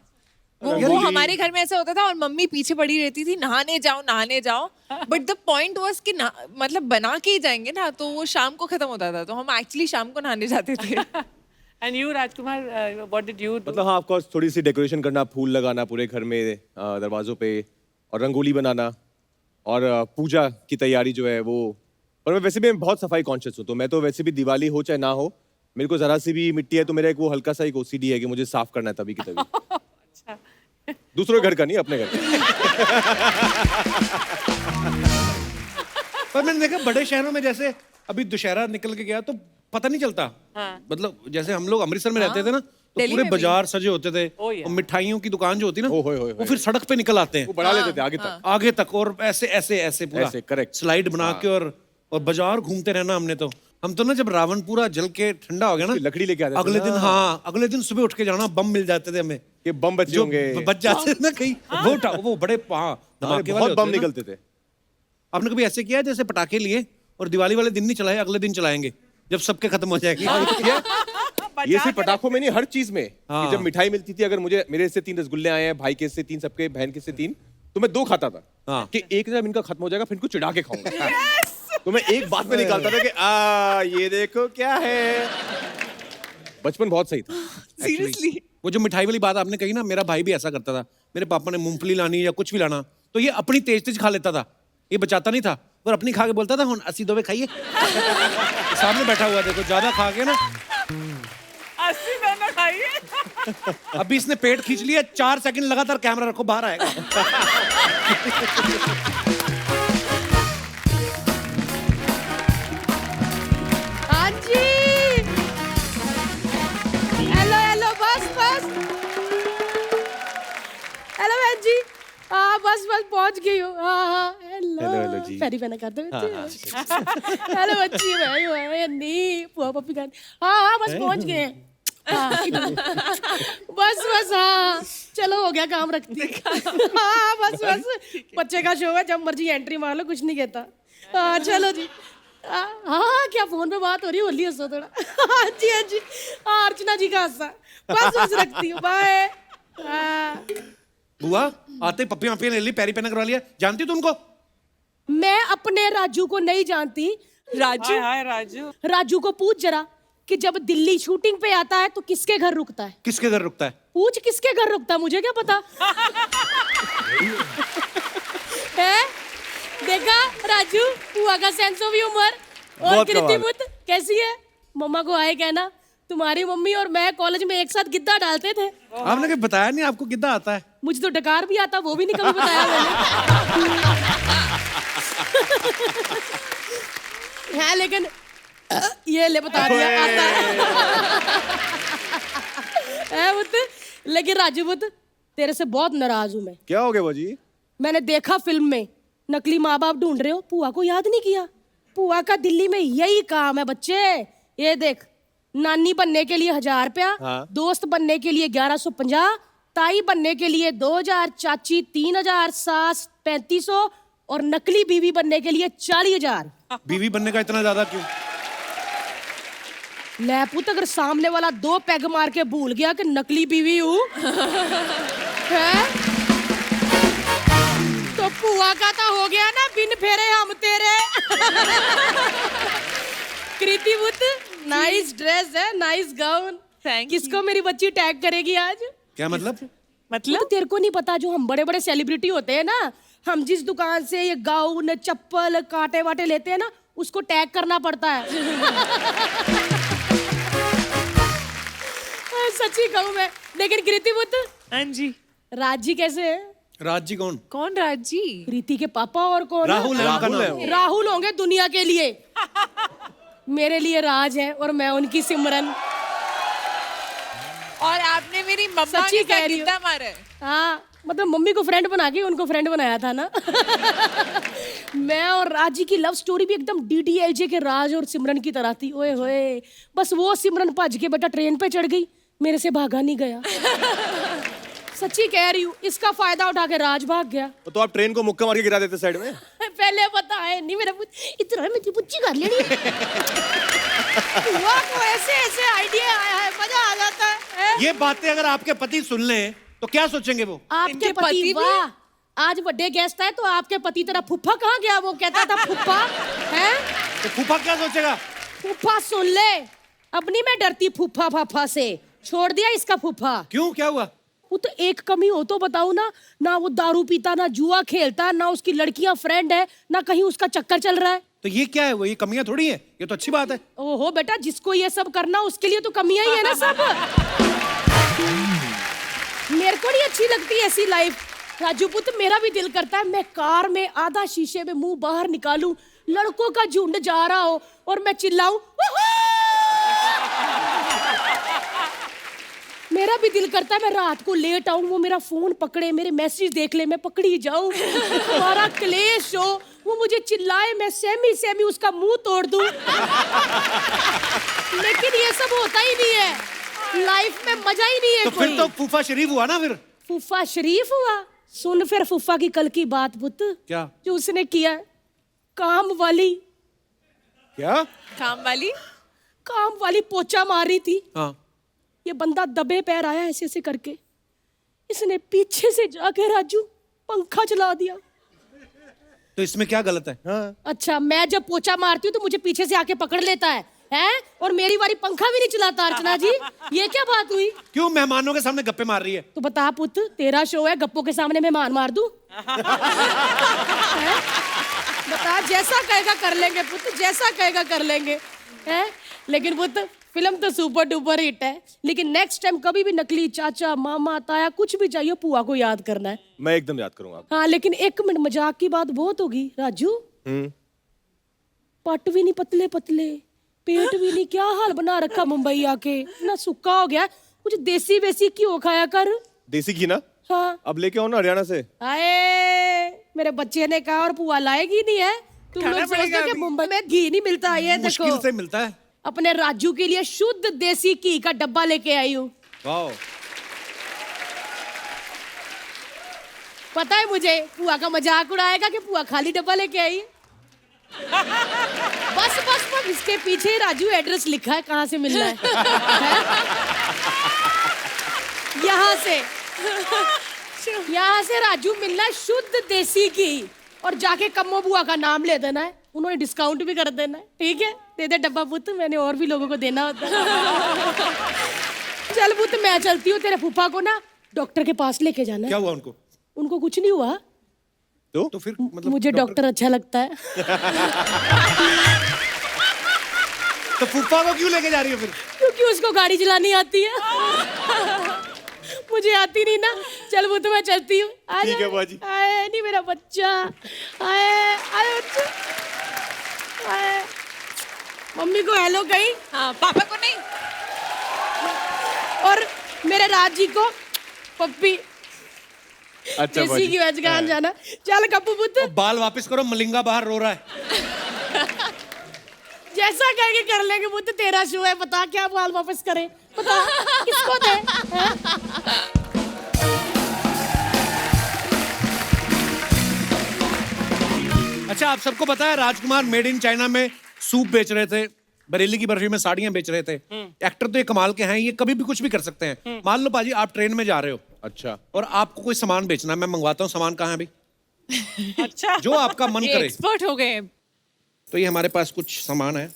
वो हमारे घर में ऐसा होता था और मम्मी पीछे पड़ी रहती थी, नहाने जाओ। बट द पॉइंट वाज कि मतलब बना के ही जाएंगे ना, तो वो शाम को खत्म होता था, तो हम एक्चुअली शाम को नहाने जाते थे। And you Rajkumar, what did you do? मतलब हाँ, ऑफ कोर्स थोड़ी सी डेकोरेशन करना, फूल लगाना पूरे घर में, दरवाजों पे, और रंगोली बनाना, और पूजा की तैयारी जो है वो। और मैं वैसे भी बहुत सफाई कॉन्शियस हूँ, तो मैं तो वैसे भी दिवाली हो चाहे ना हो, मेरे को जरा सी भी मिट्टी है तो मेरा एक वो हल्का सा एक ओसीडी है कि मुझे साफ करना है तभी की तभी। अच्छा। दूसरों के घर का नहीं, अपने घर का। पर मैंने देखा बड़े शहरों में, जैसे अभी दुशहरा निकल के गया तो पता नहीं चलता। मतलब जैसे हम लोग अमृतसर में रहते थे ना, तो दिल्ली पूरे में भी। बाजार सजे होते थे, Oh, yeah. और मिठाइयों की दुकान जो होती है ना, ओ, होए, होए, वो फिर सड़क पे निकल आते हैं वो बढ़ा लेते थे आगे तक। आगे तक, और ऐसे ऐसे ऐसे पूरा ऐसे, correct. स्लाइड बना के, और बाजार घूमते रहना हमने तो। हम तो ना जब रावण पूरा जल के ठंडा हो गया ना, लकड़ी लेके आते थे अगले ना। दिन, हाँ अगले दिन सुबह उठ के जाना, बम मिल जाते थे हमें, ये बम बचे जो होंगे, बच जाते थे ना कहीं, वो उठा, वो बड़े धमाके वाले बहुत होते बम थे ना। निकलते थे। आपने कभी ऐसे किया है जैसे पटाखे लिए और दिवाली वाले दिन नहीं चलाए, अगले दिन चलाएंगे जब सबके खत्म हो जाएगी? ये सिर्फ पटाखों में नहीं, हर चीज में। हाँ। कि जब मिठाई मिलती थी, अगर मुझे मेरे से 3 रसगुल्ले आए हैं, भाई के से 3, सबके बहन के से 3, तो मैं 2 खाता था। हाँ। कि एक जब इनका खत्म हो जाएगा फिर इनको चिढ़ा के खाऊंगा। तो मैं एक बात में निकालता था कि ये देखो क्या है। बचपन बहुत सही था। सीरियसली। वो जो मिठाई वाली बात आपने कही ना, मेरा भाई भी ऐसा करता था। मेरे पापा ने मूंगफली लानी या कुछ भी लाना, तो ये अपनी तेज तेज खा लेता था, ये बचाता नहीं था, और अपनी खा के बोलता था हुन 80 दोवे खाइए। सामने बैठा हुआ देखो, ज्यादा खा के ना 80 दाना खाइए। अभी इसने पेट खींच लिया, 4 सेकंड लगातार कैमरा रखो, बाहर आएगा। हाँ जी, हेलो बस हेलो बहन जी, हाँ बस पहुंच गई हूँ। हाँ हेलो जी। पैरी पैना कर दो बच्चे। हेलो बच्ची, मैं नहीं पुआ पप्पी कर। हाँ बस पहुंच गए हैं। हाँ, बस हाँ, चलो हो गया काम, रखती। हाँ बस बच्चे का शो है, जब मर्जी एंट्री मार लो, कुछ नहीं कहता। हाँ चलो जी। हाँ क्या फोन पे बात हो रही है, होली हंसो थोड़ा। हाँ जी हाँ, अर्चना जी का हंसा। बस रखती हूँ, बाय। बुआ आते ही पप्पी वप्पी ले ली, पैरी पैना करवा लिया। जानती हो तुमको? मैं अपने राजू को नहीं जानती। राजू, हाय राजू। राजू को पूछ जरा कि जब दिल्ली शूटिंग पे आता है तो किसके घर रुकता है? किसके घर रुकता है? पूछ किसके घर रुकता है, मुझे क्या पता। है देखा राजू, बुआ का सेंस ऑफ ह्यूमर। और बहुत कृति कमाल। बुद्ध कैसी है? मम्मा को आए कहना तुम्हारी मम्मी और मैं कॉलेज में एक साथ गिद्दा डालते थे। आपने कभी बताया नहीं आपको कितना आता है? मुझे तो डकार भी आता, वो भी नहीं कभी बताया मैंने। है लेकिन ये ले बता दिया, आता है बुद्ध। लेकिन राजू बुद्ध, तेरे से बहुत नाराज हूं मैं। क्या हो गया बाजी? मैंने देखा फिल्म में नकली माँ बाप ढूंढ रहे हो, पुआ को याद नहीं किया। पुआ का दिल्ली में यही काम है बच्चे। ये देख, नानी बनने के लिए 1000 रुपया, हाँ। दोस्त बनने के लिए 1150, ताई बनने के लिए 2000, चाची 3000, सास 3500 और नकली बीवी बनने के लिए 40000। बीवी बनने का इतना ज्यादा क्यों? ले पुत, अगर सामने वाला 2 पैग मार के भूल गया कि नकली बीवी हूँ हैं? तो पुआ का तो हो गया ना, बिन फेरे हम तेरे। कृति बुद्ध, नाइस ड्रेस है, नाइस गाउन। Thank किसको मेरी बच्ची टैग करेगी आज? क्या मतलब? मतलब तेरे को नहीं पता, जो हम बड़े बड़े सेलिब्रिटी होते हैं ना, हम जिस दुकान से ये गाउन चप्पल कांटे वाटे लेते हैं ना, उसको टैग करना पड़ता है। सच्ची कहूँ मैं। लेकिन कृति बुद्ध, हाँ जी। राज जी कैसे है? राज जी कौन? कौन राज जी? प्रीति के पापा और कौन? राहुल है उनका नाम। राहुल होंगे दुनिया के लिए। मेरे लिए राज है और मैं उनकी सिमरन। और आपने मेरी मम्मा सच्ची के कह साथ रही हो। गिद्दा मारा है। हाँ, मतलब मम्मी को फ्रेंड बना के उनको फ्रेंड बनाया था ना। मैं और राज जी की लव स्टोरी भी एकदम DDLJ के राज और सिमरन की तरह थी। ओए होए, बस वो सिमरन भज के बेटा ट्रेन पे चढ़ गई, मेरे से भागा नहीं गया। सच्ची कह रही हूँ, इसका फायदा उठा के राज भाग गया। तो आप ट्रेन को मुक्का मार के गिरा देते साइड में। पहले पता है नहीं, मेरा इतना मेरी बुच्ची कर लेनी। हुआ को ऐसे ऐसे आइडिया आया है, मजा आ जाता है। ये बातें अगर आपके पति सुन लें तो क्या सोचेंगे वो? आपके इनके पति पति भी? वाह, आज बर्थडे गेस्ट है, तो आपके पति तेरा फुफ्फा कहाँ गया? वो कहता था फुफ्फा है। तो फूफा क्या सोचेगा? फुफ्फा सुन ले, अब नहीं मैं डरती फुफ्फा फाफा से, छोड़ दिया इसका फुफ्फा। क्यों, क्या हुआ? वो तो एक कमी हो तो बताओ ना, ना वो दारू पीता, ना जुआ खेलता, ना उसकी लड़कियां फ्रेंड है, ना कहीं उसका चक्कर चल रहा है। तो ये क्या है? वो ये कमियां थोड़ी है, ये तो अच्छी बात है। ओहो बेटा, जिसको ये सब करना उसके लिए तो कमियां ही है ना सब। मेरे को नहीं अच्छी लगती ऐसी लाइफ। राजू पुत्र, मेरा भी दिल करता है मैं कार में आधा शीशे में मुंह बाहर निकालूं, लड़कों का झुंड जा रहा हो और मैं चिल्लाऊं। मेरा भी दिल करता है मैं रात को लेट आऊं, वो मेरा फोन पकड़े, मेरे मैसेज देख ले, मैं पकड़ी जाऊं, हमारा क्लेश हो, वो मुझे चिल्लाए, मैं सेमी उसका मुंह तोड़ दूं। लेकिन ये सब होता ही नहीं है, लाइफ में मजा ही नहीं है। तो कोई फिर तो फूफा शरीफ हुआ ना फिर? फूफा शरीफ हुआ। सुन फिर फूफा की कल की बात पुत्र, क्या? जो उसने किया, काम वाली क्या? काम वाली पोछा मार रही थी। हाँ। ये बंदा दबे पैर आया ऐसे ऐसे करके, इसने पीछे से जाके राजू पंखा चला दिया। तो इसमें क्या गलत है? हाँ। अच्छा, मैं जब पोछा मारती हूँ तो मुझे पीछे से आके पकड़ लेता है और मेरी बारी पंखा भी नहीं चलाता। अर्चना जी, ये क्या बात हुई? क्यों मेहमानों के सामने गप्पे मार रही है? तो बता पुत्र, तेरा शो है, गप्पों के सामने मेहमान मार दूं? बता, जैसा कहेगा कर लेंगे पुत्र, जैसा कहेगा कर लेंगे। हैं? लेकिन पुत्र, फिल्म तो सुपर डुपर हिट है, लेकिन नेक्स्ट टाइम कभी भी नकली चाचा मामा ताया कुछ भी चाहिए, पुआ को याद करना है। मैं एकदम याद करूंगा। हाँ, लेकिन एक मिनट, मजाक की बात बहुत होगी राजू। पट भी नहीं पतले पतले, पेट भी नहीं, क्या हाल बना रखा मुंबई आके, ना सुक्का हो गया। कुछ देसी वेसी घी खाया कर। देसी घी ना? हाँ, अब लेके आओ ना हरियाणा से। आए, मेरे बच्चे ने कहा और पुआ लाएगी नहीं है। तुम लोग सोचते हो कि मुंबई में घी नहीं मिलता? ये मुश्किल देखो, से मिलता है। अपने राजू के लिए शुद्ध देसी घी का डब्बा लेके आई हूँ। वाह। पता है मुझे पुआ का मजाक उड़ाएगा कि पुआ खाली डब्बा लेके आई। बस बस बस, इसके पीछे राजू एड्रेस लिखा है, कहाँ से मिलना है, यहाँ से राजू मिलना है, शुद्ध देसी घी, और जाके कम्मो बुआ का नाम ले देना है, उन्होंने डिस्काउंट भी कर देना है। ठीक है, दे दे डब्बा पुत्र, मैंने और भी लोगों को देना होता है। चल पुत्र, मैं चलती हूँ, तेरे फूफा को ना डॉक्टर के पास लेके जाना है। क्या हुआ उनको? उनको कुछ नहीं हुआ। तो फिर मतलब मुझे डॉक्टर अच्छा लगता है। तो फूफा को क्यों लेके जा रही हो फिर? क्योंकि उसको गाड़ी चलानी आती है। मुझे आती नहीं ना। चल वो तो मैं चलती हूँ। ठीक है बुआ जी। आए नहीं मेरा बच्चा, आए आए बच्चा, आए। मम्मी को हेलो कहीं। हाँ, पापा को नहीं। और मेरे राज जी को पप्पी। अच्छा बुआ देसी जी। की वेज खान जाना। चल कप्पू पुत्र, बाल वापस करो, मलिंगा बाहर रो रहा है। जैसा कहेंगे कर लेंगे पुत्र, तेरा शो है, बता क्या बाल वापस करें, बता किसको दे, हैं? अच्छा, आप सबको पता है राजकुमार मेड इन चाइना में सूप बेच रहे थे, बरेली की बर्फी में साड़ियां बेच रहे थे। एक्टर तो ये कमाल के हैं, ये कभी भी कुछ भी कर सकते हैं। मान लो पाजी आप ट्रेन में जा रहे हो, अच्छा और आपको कोई सामान बेचना है, मैं मंगवाता हूँ सामान कहाँ है अभी, अच्छा जो आपका मन करे। एक्सपर्ट हो गए हैं। तो ये हमारे पास कुछ सामान है,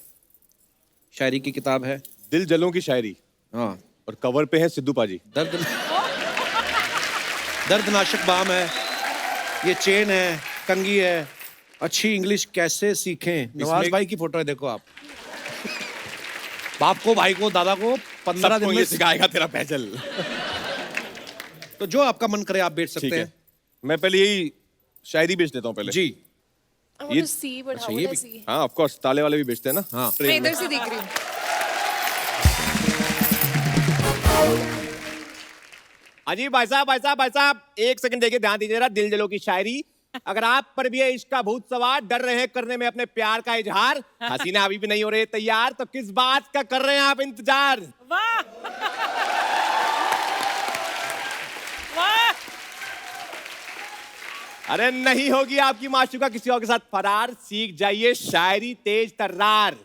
शायरी की किताब है, दिल जलों की शायरी, हाँ, और कवर पे है सिद्धू पाजी। दर्दनाशक बाम है, ये चेन है, कंघी है, अच्छी इंग्लिश कैसे सीखें, नवाज भाई की फोटो है, देखो आप। बाप को, भाई को, दादा को 15 दिन में सिखाएगा तेरा पैजल। तो जो आपका मन करे आप बेच सकते ठीक है, हैं मैं पहले यही शायरी बेच लेता हूँ पहले। जी। I want to see, but अच्छा, how ये would I भी- see? हाँ ऑफ कोर्स, ताले वाले भी बेचते हैं ना। हाँ। मैं ट्रेन में। इधर से देख रही हूँ। हाँ जी भाई साहब, भाई साहब, एक सेकंड देखिए, ध्यान दीजिए जरा, दिल जलो की शायरी। अगर आप पर भी है इश्क का भूत सवार, डर रहे हैं करने में अपने प्यार का इजहार, हसीना अभी भी नहीं हो रही तैयार, तो किस बात का कर रहे हैं आप इंतजार? वाह वाह अरे नहीं होगी आपकी माशूका किसी और के साथ फरार, सीख जाइए शायरी तेज तर्रार।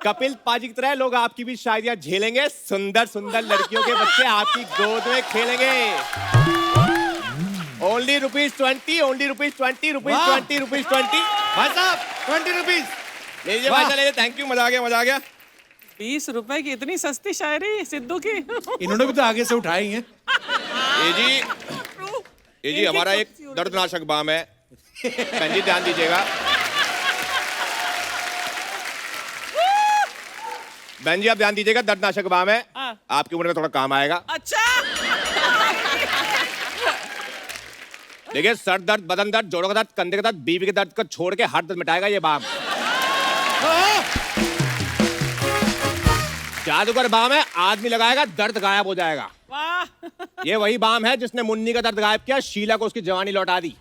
कपिल पाजी की तरह लोग आपकी भी शायरियां झेलेंगे, सुंदर सुंदर लड़कियों के बच्चे आपकी गोद में खेलेंगे। Only ₹20, only ₹20, ₹20। भाई साहब 20 रुपीज। लीजिए भाई साहब, लीजिए, थैंक यू, मजा आ गया, मजा आ गया। 20 रुपए की इतनी सस्ती शायरी सिद्धू की। इन्होंने भी तो आगे से उठाई हैं। ये जी हमारा एक दर्दनाशक बाम है। बहन जी ध्यान दीजिएगा, बहन जी आप ध्यान दीजिएगा, दर्दनाशक बाम है, आपकी उम्र में थोड़ा काम आएगा। अच्छा देखिए, सर दर्द, बदन दर्द, जोड़ों का दर्द, कंधे का दर्द, बीवी के दर्द को छोड़ के हर दर्द मिटाएगा ये बाम। जादूगर बाम है, आदमी लगाएगा दर्द गायब हो जाएगा। वाह ये वही बाम है जिसने मुन्नी का दर्द गायब किया, शीला को उसकी जवानी लौटा दी।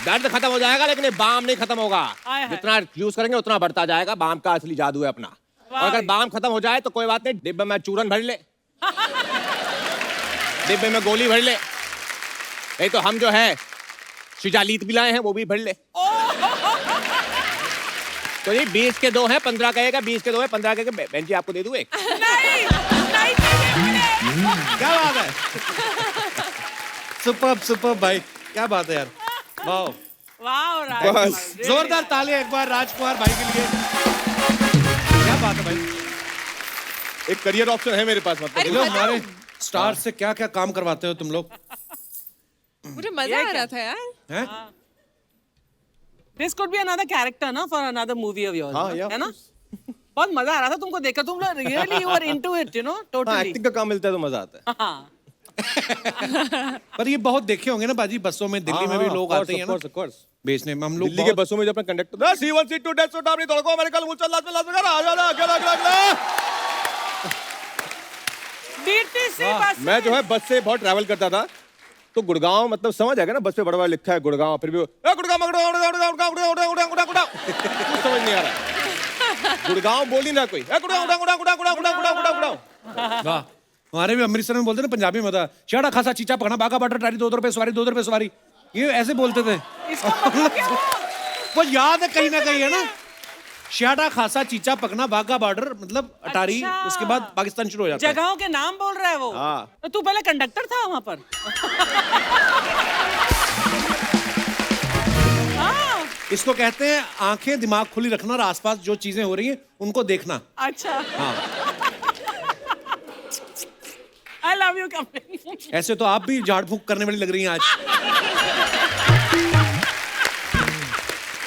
दर्द खत्म हो जाएगा लेकिन ये बाम नहीं खत्म होगा। हाय हाय। जितना यूज करेंगे उतना बढ़ता जाएगा, बाम का असली जादू है अपना। और अगर बाम खत्म हो जाए तो कोई बात नहीं, डिब्बे में चूरन भर ले, डिब्बे में गोली भर ले, नहीं तो हम जो है शिजालीत भी लाए हैं, वो भी भर ले। तो ये 20 के 2 हैं, 15 का एक है, 20 के 2 है, 15 का एक है। बहन जी आपको दे दूं एक? नहीं क्या बात है। सुपर भाई, क्या बात है यार, वाह। वाह बस। जोरदार तालियां एक बार राजकुमार भाई के लिए। क्या बात है भाई, एक करियर ऑप्शन है मेरे पास, मतलब ये लोग हमारे स्टार से क्या क्या काम करवाते हो तुम लोग, मुझे मजा आ रहा था यार। हैं? This could be another character ना for another movie of yours, हाँ, yeah, है ना? बहुत मजा आ रहा था तुमको देखकर, तुम लोग really you are into it, you know, हाँ, टोटली। एक्टिंग का काम मिलता है तो मजा आता है। हाँ पर ये बहुत देखे होंगे ना बाजी, बसों में दिल्ली में भी लोग आते हैं ना ऑफ कोर्स। बेचने में। हम लोग दिल्ली के बसों में जो अपने कंडक्टर C1 C2 डेढ़ सौ टापरी तोड़को मेरे कल मुचल लाज में लाज में आ जाना अगला। डीटीसी बस मैं जो है बस से बहुत ट्रैवल करता था, तो गुड़गांव मतलब समझ आएगा ना, बस पे बड़ा बड़ा लिखा है गुड़गांव, फिर भी गुड़गांव कुछ समझ नहीं आ रहा। गुड़गांव बोल ही ना कोई, गुड़गांव। वाह, हमारे भी अमृतसर में बोलते ना पंजाबी में था, छेड़ा खासा चीचा पकड़ा बागा बाटर टारी 2 रुपए सवारी, 2 रुपए सवारी, ये ऐसे बोलते थे। वो याद है कहीं ना कहीं, है ना, श्याडा खासा चीचा पकना बागा बॉर्डर मतलब अटारी। अच्छा। उसके बाद पाकिस्तान शुरू हो जाता है। जगहों के नाम बोल रहा है वो। हाँ। तो तू पहले कंडक्टर था वहां पर। हाँ, इसको कहते हैं आंखें दिमाग खुली रखना और आसपास जो चीजें हो रही हैं उनको देखना। अच्छा हाँ, आई लव यू कपिल। ऐसे तो आप भी झाड़ फूक करने वाली लग रही हैं आज।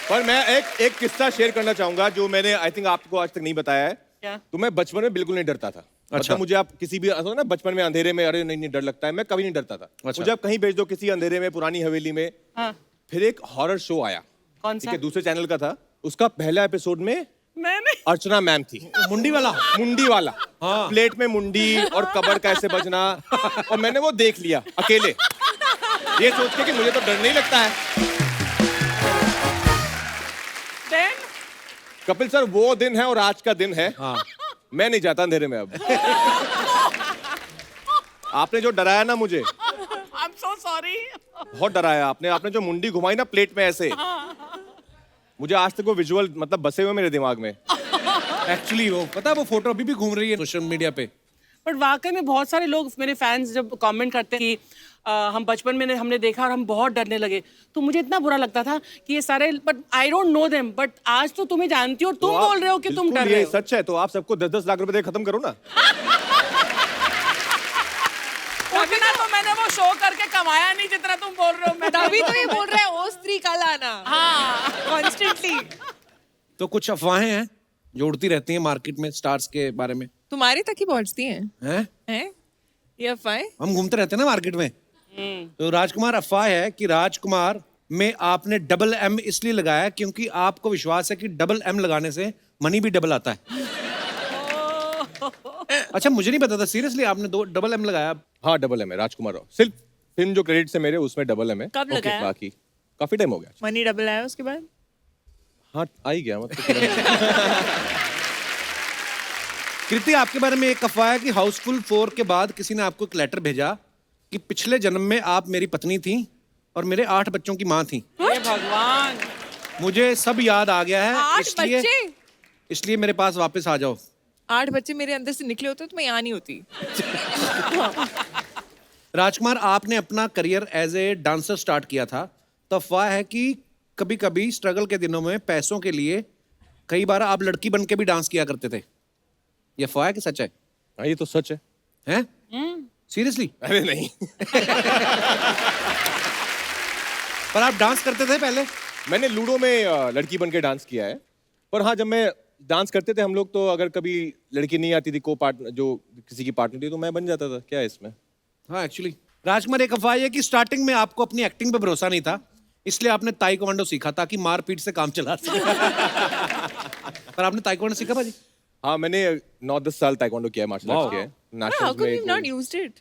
पर मैं एक किस्सा शेयर करना चाहूंगा जो मैंने आई थिंक आपको आज तक नहीं बताया है। क्या? तो मैं बचपन में बिल्कुल नहीं डरता था। अच्छा। मतलब मुझे आप किसी भी ऐसा ना बचपन में अंधेरे में अरे नहीं डर लगता है, मैं कभी नहीं डरता था। अच्छा। मुझे आप कहीं भेज दो किसी अंधेरे में पुरानी हवेली में। हाँ। फिर एक हॉरर शो आया, कौन ठीक सा? है, दूसरे चैनल का था। उसका पहला एपिसोड में मैंने अर्चना मैम थी, मुंडी वाला। मुंडी वाला। हाँ। प्लेट में मुंडी और कबर कैसे बजना, और मैंने वो देख लिया अकेले, ये सोच के कि मुझे तो डर नहीं लगता है। Then? कपिल सर, वो दिन है और आज का दिन है। हाँ। मैं नहीं जाता अंधेरे में अब। आपने जो डराया ना मुझे, I'm so sorry. बहुत डराया आपने। आपने जो मुंडी घुमाई ना प्लेट में ऐसे, मुझे आज तक वो विजुअल मतलब बसे हुए मेरे दिमाग में। एक्चुअली वो पता है, वो फोटो अभी भी घूम रही है सोशल मीडिया पे। बट वाकई में बहुत सारे लोग मेरे फैंस जब कमेंट करते हैं कि हम बचपन में हमने देखा और हम बहुत डरने लगे, तो मुझे इतना बुरा लगता था कि ये सारे, but I don't know them, but आज तो तुम्हें जानती हो, तुम बोल रहे हो कि तुम बिल्कुल डर रहे ये हो। सच है, तो आप सबको 10-10 लाख रुपए दे खत्म करो ना। उतना तो मैंने वो शो करके कमाया नहीं जितना तुम बोल रहे हो। मैं तभी तो ये बोल रहा है ओ स्त्री कल आना। हाँ कॉन्स्टेंटली। तो कुछ अफवाहें हैं जो उड़ती रहती हैं मार्केट में स्टार्स के बारे में। तुम्हारे तक ही पहुंचती हैं हैं? ये अफवाहें? हम घूमते रहते हैं ना मार्केट में। तो राजकुमार, अफवाह है कि राजकुमार में आपने डबल एम इसलिए लगाया क्योंकि आपको विश्वास है कि डबल एम लगाने से मनी भी डबल आता है। अच्छा, मुझे नहीं पता था, सीरियसली आपने दो डबल एम लगाया? हाँ, डबल एम है राजकुमार राव। सिर्फ फिल्म जो क्रेडिट्स है मेरे उसमें डबल एम है। कब लगाया? बाकी काफी टाइम हो गया। मनी डबल आया उसके बाद? हाँ, आ ही गया मतलब। कृति, आपके बारे में एक अफवाह है कि हाउसफुल 4 के बाद किसी ने आपको एक लेटर भेजा कि पिछले जन्म में आप मेरी पत्नी थी और मेरे 8 बच्चों की माँ थी। हे भगवान, मुझे सब याद आ गया है, 8 बच्चे? इसलिए मेरे पास वापस आ जाओ। 8 बच्चे मेरे अंदर से निकले होते तो मैं यहाँ नहीं होती। राजकुमार, आपने अपना career as a dancer start किया था, तो अफवाह है कि कभी कभी स्ट्रगल के दिनों में पैसों के लिए कई बार आप लड़की बन के भी डांस किया करते थे। ये अफवाह है कि सच है? हाँ, ये तो सच है। हैं? सीरियसली? अरे नहीं। पर आप डांस करते थे पहले? मैंने लूडो में लड़की बन के डांस किया है। पर हाँ, जब मैं डांस करते थे हम लोग, तो अगर कभी लड़की नहीं आती थी, को पार्टनर जो किसी की पार्टनर थी, तो मैं बन जाता था। क्या है इसमें? हाँ, एक्चुअली राजकुमार, एक अफवाह है कि स्टार्टिंग में आपको अपनी एक्टिंग पे भरोसा नहीं था, इसलिए आपने ताइक्वांडो सीखा ताकि मारपीट से काम चला सके। पर आपने ताइक्वांडो सीखा भाजी? हाँ, मैंने 9-10 साल ताइक्वांडो किया है, मार्शल आर्ट्स किया है। How nationals come you've not में used it?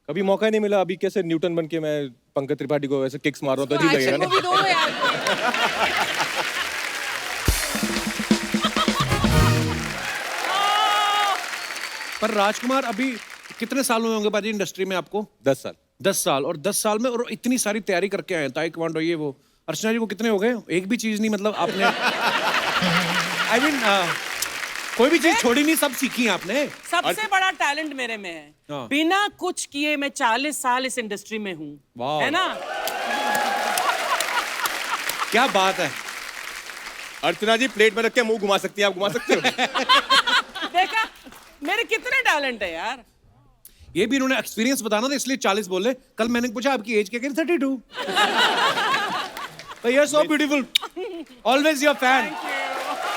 कभी मौका ही नहीं मिला। अभी कैसे न्यूटन बन के मैं पंकज त्रिपाठी को वैसे किक्स मार रहा हूँ, तो अजीब लगेगा Action ना। movie दो यार। पर राजकुमार, अभी कितने साल हुए होंगे बाजी इंडस्ट्री में आपको? 10 साल। 10 साल। और 10 साल में और इतनी सारी तैयारी करके आए, ताइक्वांडो ये वो। अर्चना जी को कितने हो गए? एक भी चीज नहीं, मतलब आपने आई मीन कोई भी चीज छोड़ी नहीं, सब सीखी है आपने। सबसे बड़ा टैलेंट मेरे में है। हाँ। बिना कुछ किए मैं 40 साल इस इंडस्ट्री में हूँ, वाह। है ना? क्या बात है। अर्चना जी, प्लेट में रख के मुंह घुमा सकती है, आप घुमा सकते हो? देखा मेरे कितने टैलेंट है यार। ये भी इन्होंने एक्सपीरियंस बताना था, इसलिए 40 बोले। कल मैंने पूछा आपकी एज क्या, 32। तो you are so beautiful, always your fan.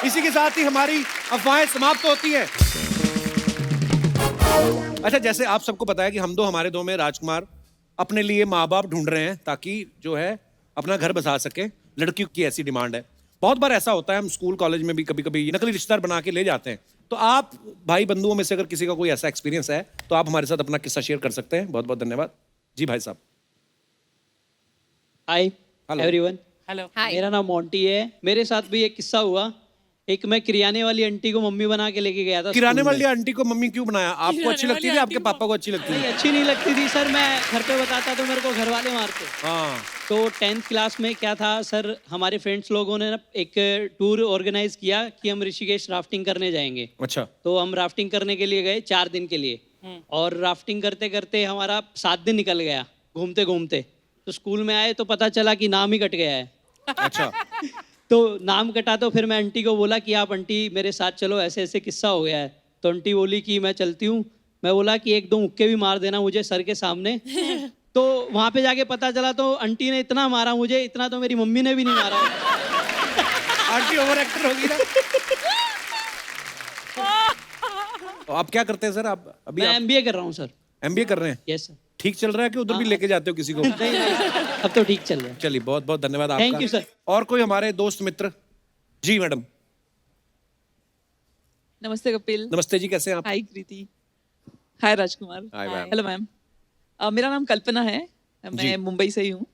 इसी के साथ ही हमारी अफवाहें समाप्त होती है। अच्छा, जैसे आप सबको पता है कि हम दो हमारे दो में राजकुमार अपने लिए माँ बाप ढूंढ रहे हैं ताकि जो है अपना घर बसा सके। लड़कियों की ऐसी डिमांड है। बहुत बार ऐसा होता है, हम स्कूल कॉलेज में भी कभी कभी नकली रिश्तेदार बना के ले जाते हैं। तो आप भाई बंधुओं में से अगर किसी का कोई ऐसा एक्सपीरियंस है तो आप हमारे साथ अपना किस्सा शेयर कर सकते हैं। बहुत बहुत धन्यवाद जी भाई साहब। हाय Hello. Everyone, hello. मेरा नाम मोंटी है। मेरे साथ भी एक किस्सा हुआ। एक मैं किराने वाली आंटी को मम्मी बना के लेके गया था। किराने स्कूल वाली में। आंटी को मम्मी क्यों बनाया? आपको अच्छी लगती थी, आपके पापा को अच्छी लगती नहीं, थी? अच्छी नहीं लगती थी सर। मैं घर पे बताता तो मेरे को घर वाले मारते। हाँ। तो 10th क्लास में क्या था सर, हमारे फ्रेंड्स लोगों ने ना एक टूर ऑर्गेनाइज किया कि हम ऋषिकेश राफ्टिंग करने जाएंगे। अच्छा। तो हम राफ्टिंग करने के लिए गए 4 दिन के लिए। और राफ्टिंग करते करते हमारा 7 दिन निकल गया घूमते घूमते। तो स्कूल में आए तो पता चला कि नाम ही कट गया है। अच्छा। तो नाम कटा तो फिर मैं आंटी को बोला कि आप आंटी मेरे साथ चलो, ऐसे ऐसे किस्सा हो गया है। तो आंटी बोली कि मैं चलती हूँ। मैं बोला कि 1-2 मुक्के भी मार देना मुझे सर के सामने। तो वहाँ पे जाके पता चला तो आंटी ने इतना मारा मुझे, इतना तो मेरी मम्मी ने भी नहीं मारा। आंटी ओवर एक्टर होगी ना। तो आप क्या करते हैं सर? आप अभी मैं MBA कर रहा हूँ सर। MBA कर रहे हैं? Yes sir. ठीक चल रहा है कि उधर भी लेके जाते हो किसी को? नहीं, अब तो ठीक चल रहा है। चलिए, बहुत बहुत धन्यवाद आपका। Thank you, sir. और कोई हमारे दोस्त मित्र? जी मैडम। नमस्ते कपिल। नमस्ते जी, कैसे हैं आप? Hi Kriti. Hi Rajkummar. Hi ma'am. Hello ma'am. मेरा नाम कल्पना है, मैं मुंबई से ही हूँ।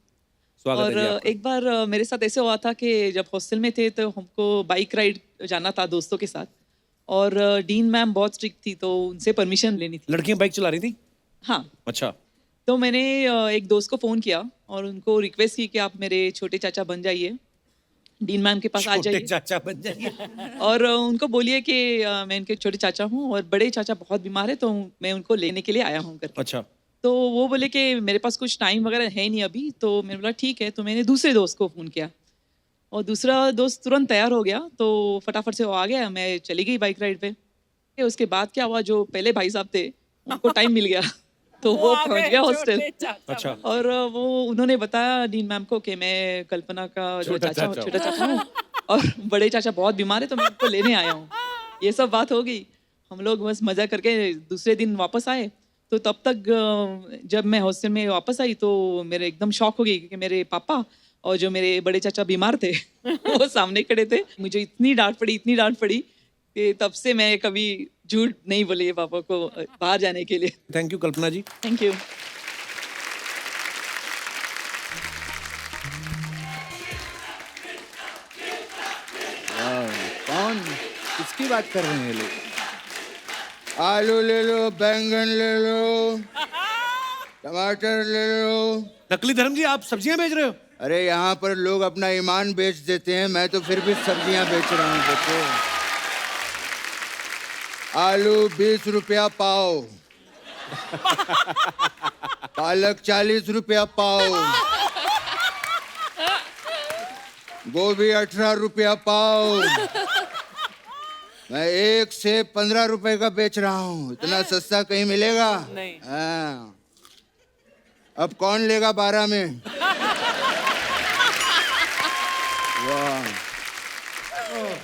स्वागत है और जी आपका। एक बार मेरे साथ ऐसे हुआ था कि जब हॉस्टल में थे तो हमको बाइक राइड जाना था दोस्तों के साथ। और डीन मैम बहुत स्ट्रिक्ट थी तो उनसे परमिशन लेनी थी। लड़कियां बाइक चला रही थी? हाँ। अच्छा। तो मैंने एक दोस्त को फ़ोन किया और उनको रिक्वेस्ट की कि आप मेरे छोटे चाचा बन जाइए। डीन मैम के पास आ छोटे जाइए चाचा बन जाएंगे। और उनको बोलिए कि मैं इनके छोटे चाचा हूँ और बड़े चाचा बहुत बीमार है तो मैं उनको लेने के लिए आया हूँ करके। अच्छा। तो वो बोले कि मेरे पास कुछ टाइम वगैरह है नहीं अभी, तो मैंने बोला ठीक है। तो मैंने दूसरे दोस्त को फ़ोन किया और दूसरा दोस्त तुरंत तैयार हो गया, तो फटाफट से वो आ गया, मैं चली गई बाइक राइड पे। उसके बाद क्या हुआ, जो पहले भाई साहब थे उनको टाइम मिल गया तो वो पहुंच गया हॉस्टल। अच्छा। और वो उन्होंने बताया डीन मैम को कि मैं कल्पना का जो छोटा चाचा हूँ, चाचा छोटा चाचा हूँ और बड़े चाचा बहुत बीमार है तो मैं उनको लेने आया हूँ। ये सब बात हो गई, हम लोग बस मज़ा करके दूसरे दिन वापस आए। तो तब तक जब मैं हॉस्टल में वापस आई तो मेरे एकदम शॉक हो गई, क्योंकि मेरे पापा और जो मेरे बड़े चाचा बीमार थे वो सामने खड़े थे। मुझे इतनी डांट पड़ी कि तब से मैं कभी झूठ नहीं बोली पापा को बाहर जाने के लिए। Thank you Kalpana ji. Thank you. कौन किसकी बात कर रहे हैं लोग? आलू ले लो, बैंगन ले लो, टमाटर ले लो। नकली धर्म जी, आप सब्जियां बेच रहे हो? अरे यहाँ पर लोग अपना ईमान बेच देते हैं, मैं तो फिर भी सब्जियां बेच रहा हूँ। देखो, आलू 20 रुपया पाव, पालक 40 रुपया पाव, गोभी 18 रुपया पाव। मैं 1 से 15 रुपए का बेच रहा हूँ। इतना सस्ता कहीं मिलेगा नहीं। हाँ। अब कौन लेगा 12 में? वाह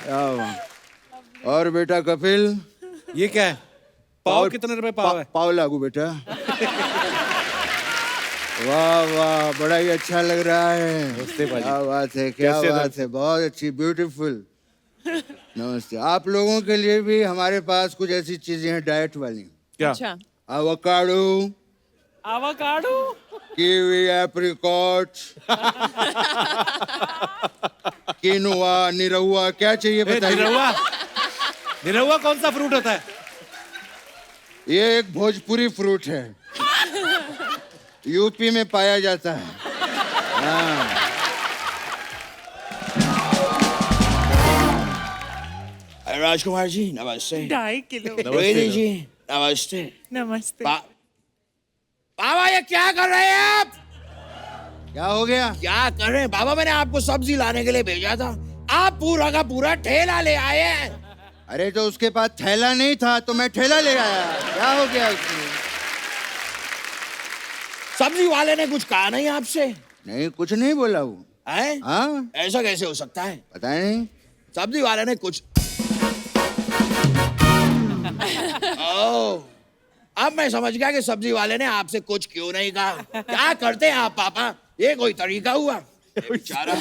वाह। और बेटा कपिल, ये क्या है? पाव कितने रुपए पाव है? पाव लागू बेटा। वाह वाह, बड़ा ही अच्छा लग रहा है। क्या बात है, क्या बात है, बहुत अच्छी, ब्यूटीफुल। नमस्ते। आप लोगों के लिए भी हमारे पास कुछ ऐसी चीजें हैं डाइट वाली। क्या? अच्छा। एवोकाडो, कीवी, एप्रिकॉट, किनुआ, निरहुआ, क्या चाहिए बताइए? निरहुआ कौन सा फ्रूट होता है? ये एक भोजपुरी फ्रूट है, यूपी में पाया जाता है। हाँ। राजकुमार जी नमस्ते। 2.5 किलो। रोहिणी जी नमस्ते। नमस्ते। बाबा ये क्या कर रहे हैं आप? क्या हो गया? क्या कर रहे हैं बाबा? मैंने आपको सब्जी लाने के लिए भेजा था, आप पूरा का पूरा ठेला ले आए हैं। अरे तो उसके पास थैला नहीं था तो मैं ठेला ले आया। क्या हो गया उसमें? सब्जी वाले ने कुछ कहा नहीं आपसे? नहीं, कुछ नहीं बोला वो। हैं? हाँ, ऐसा कैसे हो सकता है? पता नहीं। सब्जी वाले ने कुछ ओह, अब मैं समझ गया कि सब्जी वाले ने आपसे कुछ क्यों नहीं कहा। क्या करते हैं आप पापा? ये कोई तरीका हुआ? बेचारा।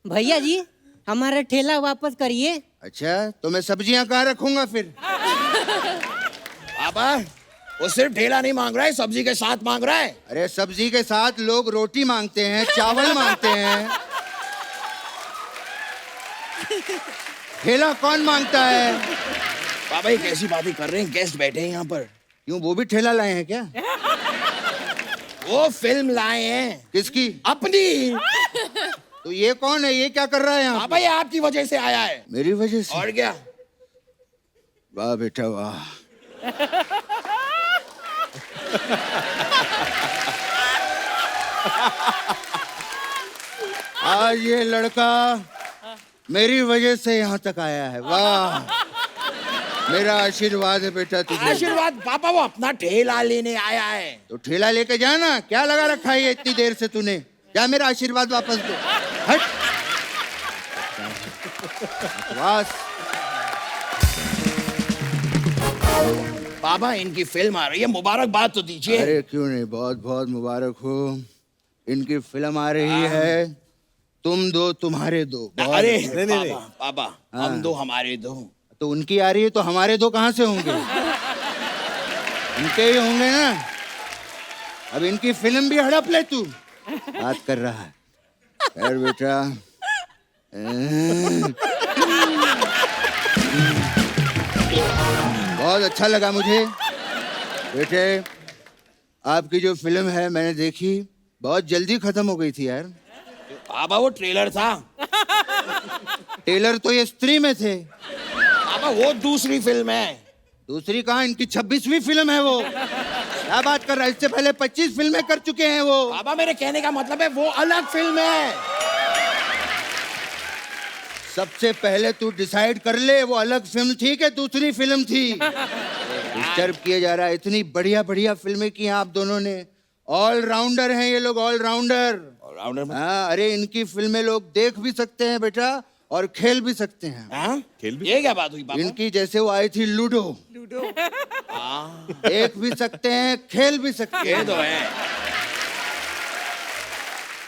भैया जी हमारा ठेला वापस करिए। अच्छा, तो मैं सब्जियां कहाँ रखूंगा फिर? पापा वो सिर्फ ठेला नहीं मांग रहा है, सब्जी के साथ मांग रहा है। अरे सब्जी के साथ लोग रोटी मांगते हैं, चावल मांगते हैं। ठेला कौन मांगता है? पापा ये कैसी बातें कर रहे हैं? गेस्ट बैठे हैं यहाँ पर। क्यों, वो भी ठेला लाए हैं क्या? वो फिल्म लाए हैं। किसकी? अपनी। तो ये कौन है? ये क्या कर रहा है यहाँ? पापा ये आपकी वजह से आया है। मेरी वजह से? और क्या? वाह बेटा वाह। आज ये लड़का मेरी वजह से यहाँ तक आया है। वाह, मेरा आशीर्वाद है बेटा तुझे। आशीर्वाद? पापा वो अपना ठेला लेने आया है। तो ठेला लेके जाना, क्या लगा रखा है इतनी देर से तूने? जा मेरा आशीर्वाद वापस दो। हट। बस। पापा इनकी फिल्म आ रही है, मुबारकबाद तो दीजिए। अरे क्यों नहीं, बहुत बहुत मुबारक हो। इनकी फिल्म आ रही है, तुम दो तुम्हारे दो। अरे नहीं पापा, हम दो हमारे दो। तो उनकी आ रही है तो हमारे दो कहाँ से होंगे? उनके ही होंगे ना। अब इनकी फिल्म भी हड़प ले तू। बात कर रहा है यार बेटा। बहुत अच्छा लगा मुझे बेटे। आपकी जो फिल्म है मैंने देखी, बहुत जल्दी खत्म हो गई थी यार। बाबा वो ट्रेलर था। टेलर तो ये स्त्री में थे। बाबा वो दूसरी फिल्म है। दूसरी कहाँ, इनकी 26वीं फिल्म है वो। क्या बात कर रहा है, इससे पहले 25 फिल्में कर चुके हैं वो। बाबा मेरे कहने का मतलब है वो अलग फिल्म है। सबसे पहले तू डिसाइड कर ले वो अलग फिल्म थी कि दूसरी फिल्म थी। डिस्टर्ब किया जा रहा है। इतनी बढ़िया बढ़िया फिल्में की हैं आप दोनों ने। ऑलराउंडर हैं ये लोग, ऑलराउंडर। हाँ, अरे इनकी फिल्में लोग देख भी सकते हैं बेटा और खेल भी सकते हैं। खेल भी? ये क्या बात हुई पापा? इनकी जैसे वो आई थी लूडो, देख भी सकते हैं खेल भी सकते हैं। ये तो है।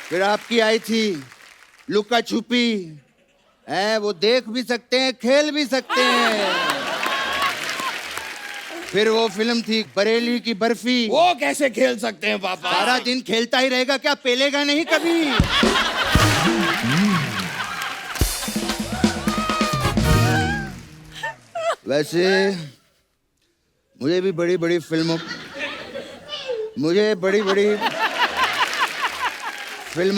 फिर आपकी आई थी लुका छुपी, है वो देख भी सकते हैं खेल भी सकते हैं। फिर वो फिल्म थी बरेली की बर्फी। वो कैसे खेल सकते हैं पापा? सारा दिन खेलता ही रहेगा क्या, पेलेगा नहीं कभी। वैसे मुझे भी बड़ी बड़ी फिल्मों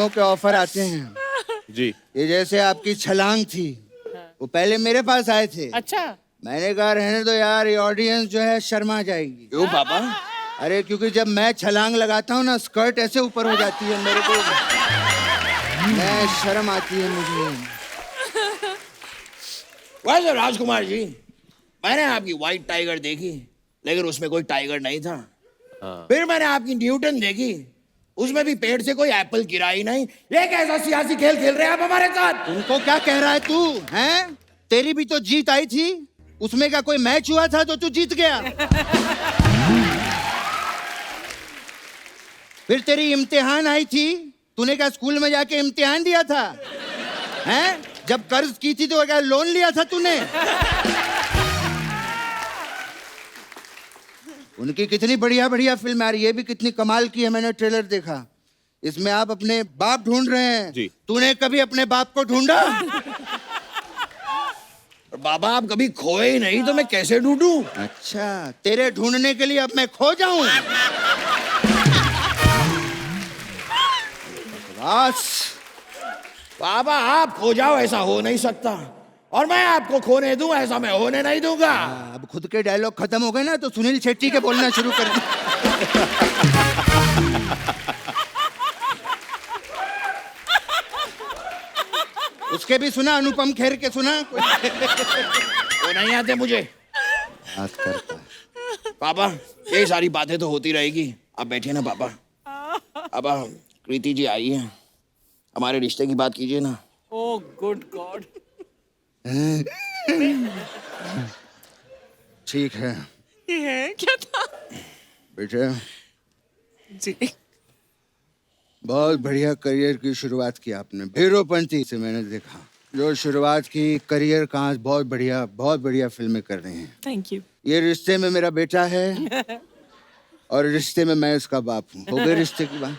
के ऑफर आते हैं जी। ये जैसे आपकी छलांग थी, वो पहले मेरे पास आए थे। अच्छा। मैंने कहा रहने दो यार, ये ऑडियंस जो है शर्मा जाएगी। क्यों पापा? अरे क्योंकि जब मैं छलांग लगाता हूँ ना, स्कर्ट ऐसे ऊपर हो जाती है मेरे को, मैं शर्म आती है मुझे। वैसे राजकुमार जी, मैंने आपकी व्हाइट टाइगर देखी लेकिन उसमें कोई टाइगर नहीं था। फिर मैंने आपकी न्यूटन देखी, उसमें भी पेड़ से कोई एप्पल गिरा ही नहीं। ये कैसा सियासी खेल खेल रहे हैं आप हमारे साथ? तुमको क्या कह रहा है तू, हैं? तेरी भी तो जीत आई थी, उसमें क्या कोई मैच हुआ था तो तू जीत गया? फिर तेरी इम्तिहान आई थी, तूने क्या स्कूल में जाके इम्तिहान दिया था? हैं? जब कर्ज की थी तो क्या लोन लिया था तूने? उनकी कितनी बढ़िया बढ़िया फिल्म आ रही है, ये भी कितनी कमाल की है। मैंने ट्रेलर देखा, इसमें आप अपने बाप ढूंढ रहे हैं जी। तूने कभी अपने बाप को ढूंढा? बाबा आप कभी खोए ही नहीं तो मैं कैसे ढूंढूं? अच्छा, तेरे ढूंढने के लिए अब मैं खो जाऊं? बस बाबा आप खो जाओ ऐसा हो नहीं सकता, और मैं आपको खोने दूं ऐसा मैं होने नहीं दूंगा। अब खुद के डायलॉग खत्म हो गए ना तो सुनील शेट्टी के बोलना शुरू कर। उसके भी सुना, अनुपम खेर के सुना? वो नहीं आते मुझे। बात करता पापा ये सारी बातें तो होती रहेगी, आप बैठिए ना पापा। पापा कृति जी आई है, हमारे रिश्ते की बात कीजिए ना। Oh good God. ठीक है ये क्या था? बेटे, जी। बहुत बढ़िया करियर की शुरुआत की आपने। भीरोपंती से मैंने देखा जो शुरुआत की, करियर कहाँ बहुत बढ़िया फिल्में कर रहे हैं। Thank you. ये रिश्ते में मेरा बेटा है और रिश्ते में मैं उसका बाप हूँ। हो गए रिश्ते की बात?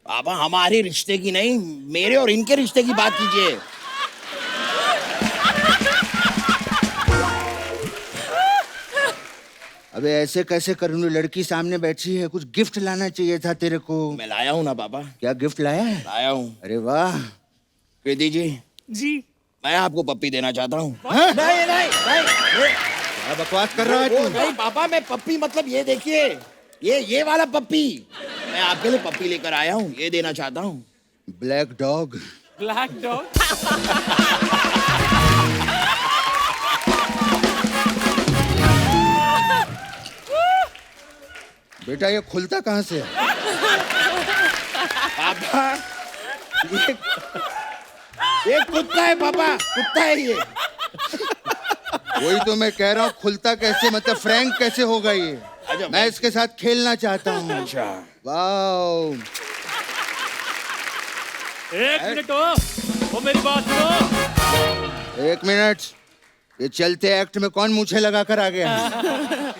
पापा हमारे रिश्ते की नहीं, मेरे और इनके रिश्ते की बात कीजिए। अबे ऐसे कैसे करूँ, लड़की सामने बैठी है, कुछ गिफ्ट लाना चाहिए था तेरे को। मैं लाया हूँ ना पापा। क्या गिफ्ट लाया है? लाया हूँ। अरे वाह। कृति जी जी मैं आपको पप्पी देना चाहता हूँ। हाँ? नहीं क्या बकवास कर रहा है वो तू? नहीं पापा, मैं पप्पी मतलब ये देखिए, ये वाला पप्पी मैं आपके लिए पप्पी लेकर आया हूँ, ये देना चाहता हूँ। Black dog. Black dog. बेटा ये खुलता कहाँ से है? पापा ये कुत्ता है पापा, कुत्ता है ये। वही तो मैं कह रहा हूँ, खुलता कैसे, मतलब फ्रैंक कैसे होगा ये? मैं इसके साथ खेलना चाहता हूँ। अच्छा वाओ। एक मिनट वो मेरी बात सुनो। एक मिनट, ये चलते एक्ट में कौन मूछे लगा कर आ गया?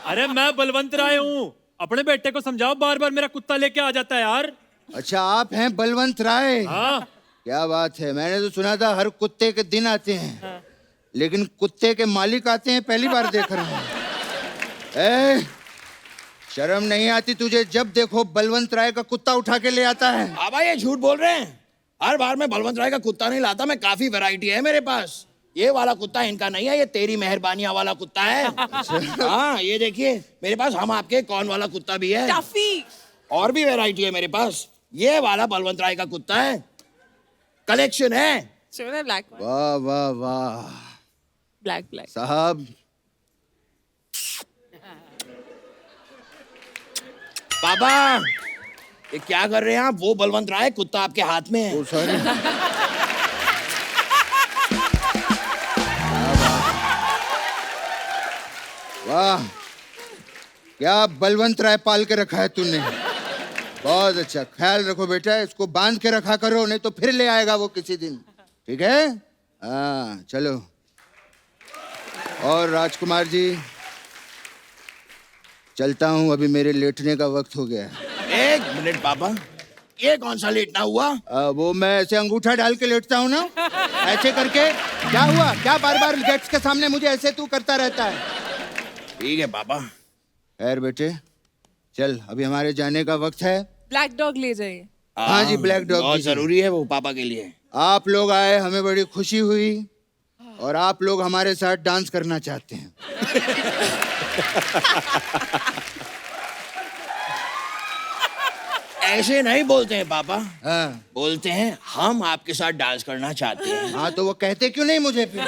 अरे मैं बलवंत राय हूँ, अपने बेटे को समझाओ, बार बार मेरा कुत्ता लेके आ जाता है यार। अच्छा आप हैं बलवंत राय? हाँ। क्या बात है, मैंने तो सुना था हर कुत्ते के दिन आते हैं, लेकिन कुत्ते के मालिक आते हैं पहली बार देख रहा हूँ। शर्म नहीं आती तुझे? जब देखो बलवंत राय का कुत्ता उठा के ले आता है। पापा ये झूठ बोल रहे हैं, हर बार मैं बलवंत राय का कुत्ता नहीं लाता, मैं काफी वैरायटी है मेरे पास। ये वाला कुत्ता इनका नहीं है, ये तेरी मेहरबानियां वाला कुत्ता है। हाँ ये देखिए मेरे पास हम आपके कौन वाला कुत्ता भी है। टफी। और भी वैरायटी है मेरे पास। ये वाला बलवंत राय का कुत्ता है, कलेक्शन है। ब्लैक वाह वाह वाह ब्लैक साहब, पापा ये क्या कर रहे हैं आप? वो बलवंत राय, कुत्ता आपके हाथ में है। ओ सॉरी। वाह, क्या बलवंत राय पाल के रखा है तूने। बहुत अच्छा, ख्याल रखो बेटा, इसको बांध के रखा करो, नहीं तो फिर ले आएगा वो किसी दिन, ठीक है? हाँ चलो। और राजकुमार जी चलता हूँ, अभी मेरे लेटने का वक्त हो गया है। एक मिनट पापा, ये कौन सा लेटना हुआ? वो मैं ऐसे अंगूठा डाल के लेटता हूँ ना, ऐसे करके। क्या हुआ? क्या बार बार गेट्स के सामने मुझे ऐसे तू करता रहता है? ठीक है पापा। खैर बेटे चल, अभी हमारे जाने का वक्त है। ब्लैक डॉग ले जाइए। हाँ जी, ब्लैक डॉग बहुत जरूरी है वो पापा के लिए। आप लोग आए, हमें बड़ी खुशी हुई, और आप लोग हमारे साथ डांस करना चाहते हैं। ऐसे नहीं बोलते हैं पापा। हाँ। बोलते हैं हम आपके साथ डांस करना चाहते हैं। हाँ तो वो कहते क्यों नहीं मुझे फिर?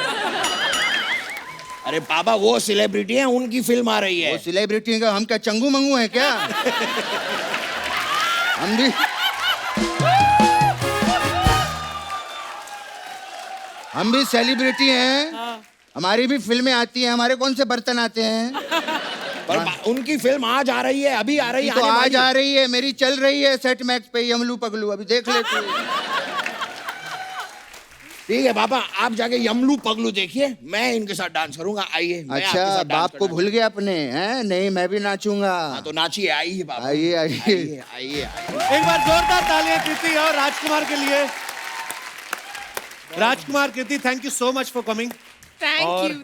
अरे पापा वो सेलिब्रिटी है, उनकी फिल्म आ रही है। वो सेलिब्रिटी का हम क्या चंगू मंगू हैं क्या? हम भी सेलिब्रिटी हैं। हमारी भी फिल्में आती हैं, हमारे कौन से बर्तन आते हैं? पर उनकी फिल्म आज आ रही है, अभी आ रही है। तो आज आ रही है, मेरी चल रही है सेट मैक्स पे, यमलू पगलू, अभी देख लेते हैं। ठीक है पापा, आप जाके यमलू पगलू देखिए, मैं इनके साथ डांस करूंगा। आइए। अच्छा, बाप को भूल गया अपने? हैं नहीं, मैं भी नाचूंगा। हाँ तो नाचिए, आइए पापा। आइए आइए आइए। एक बार जोरदार तालियां कृति और राजकुमार के लिए। Rajkummar, Kriti, thank you so much for coming. Thank you.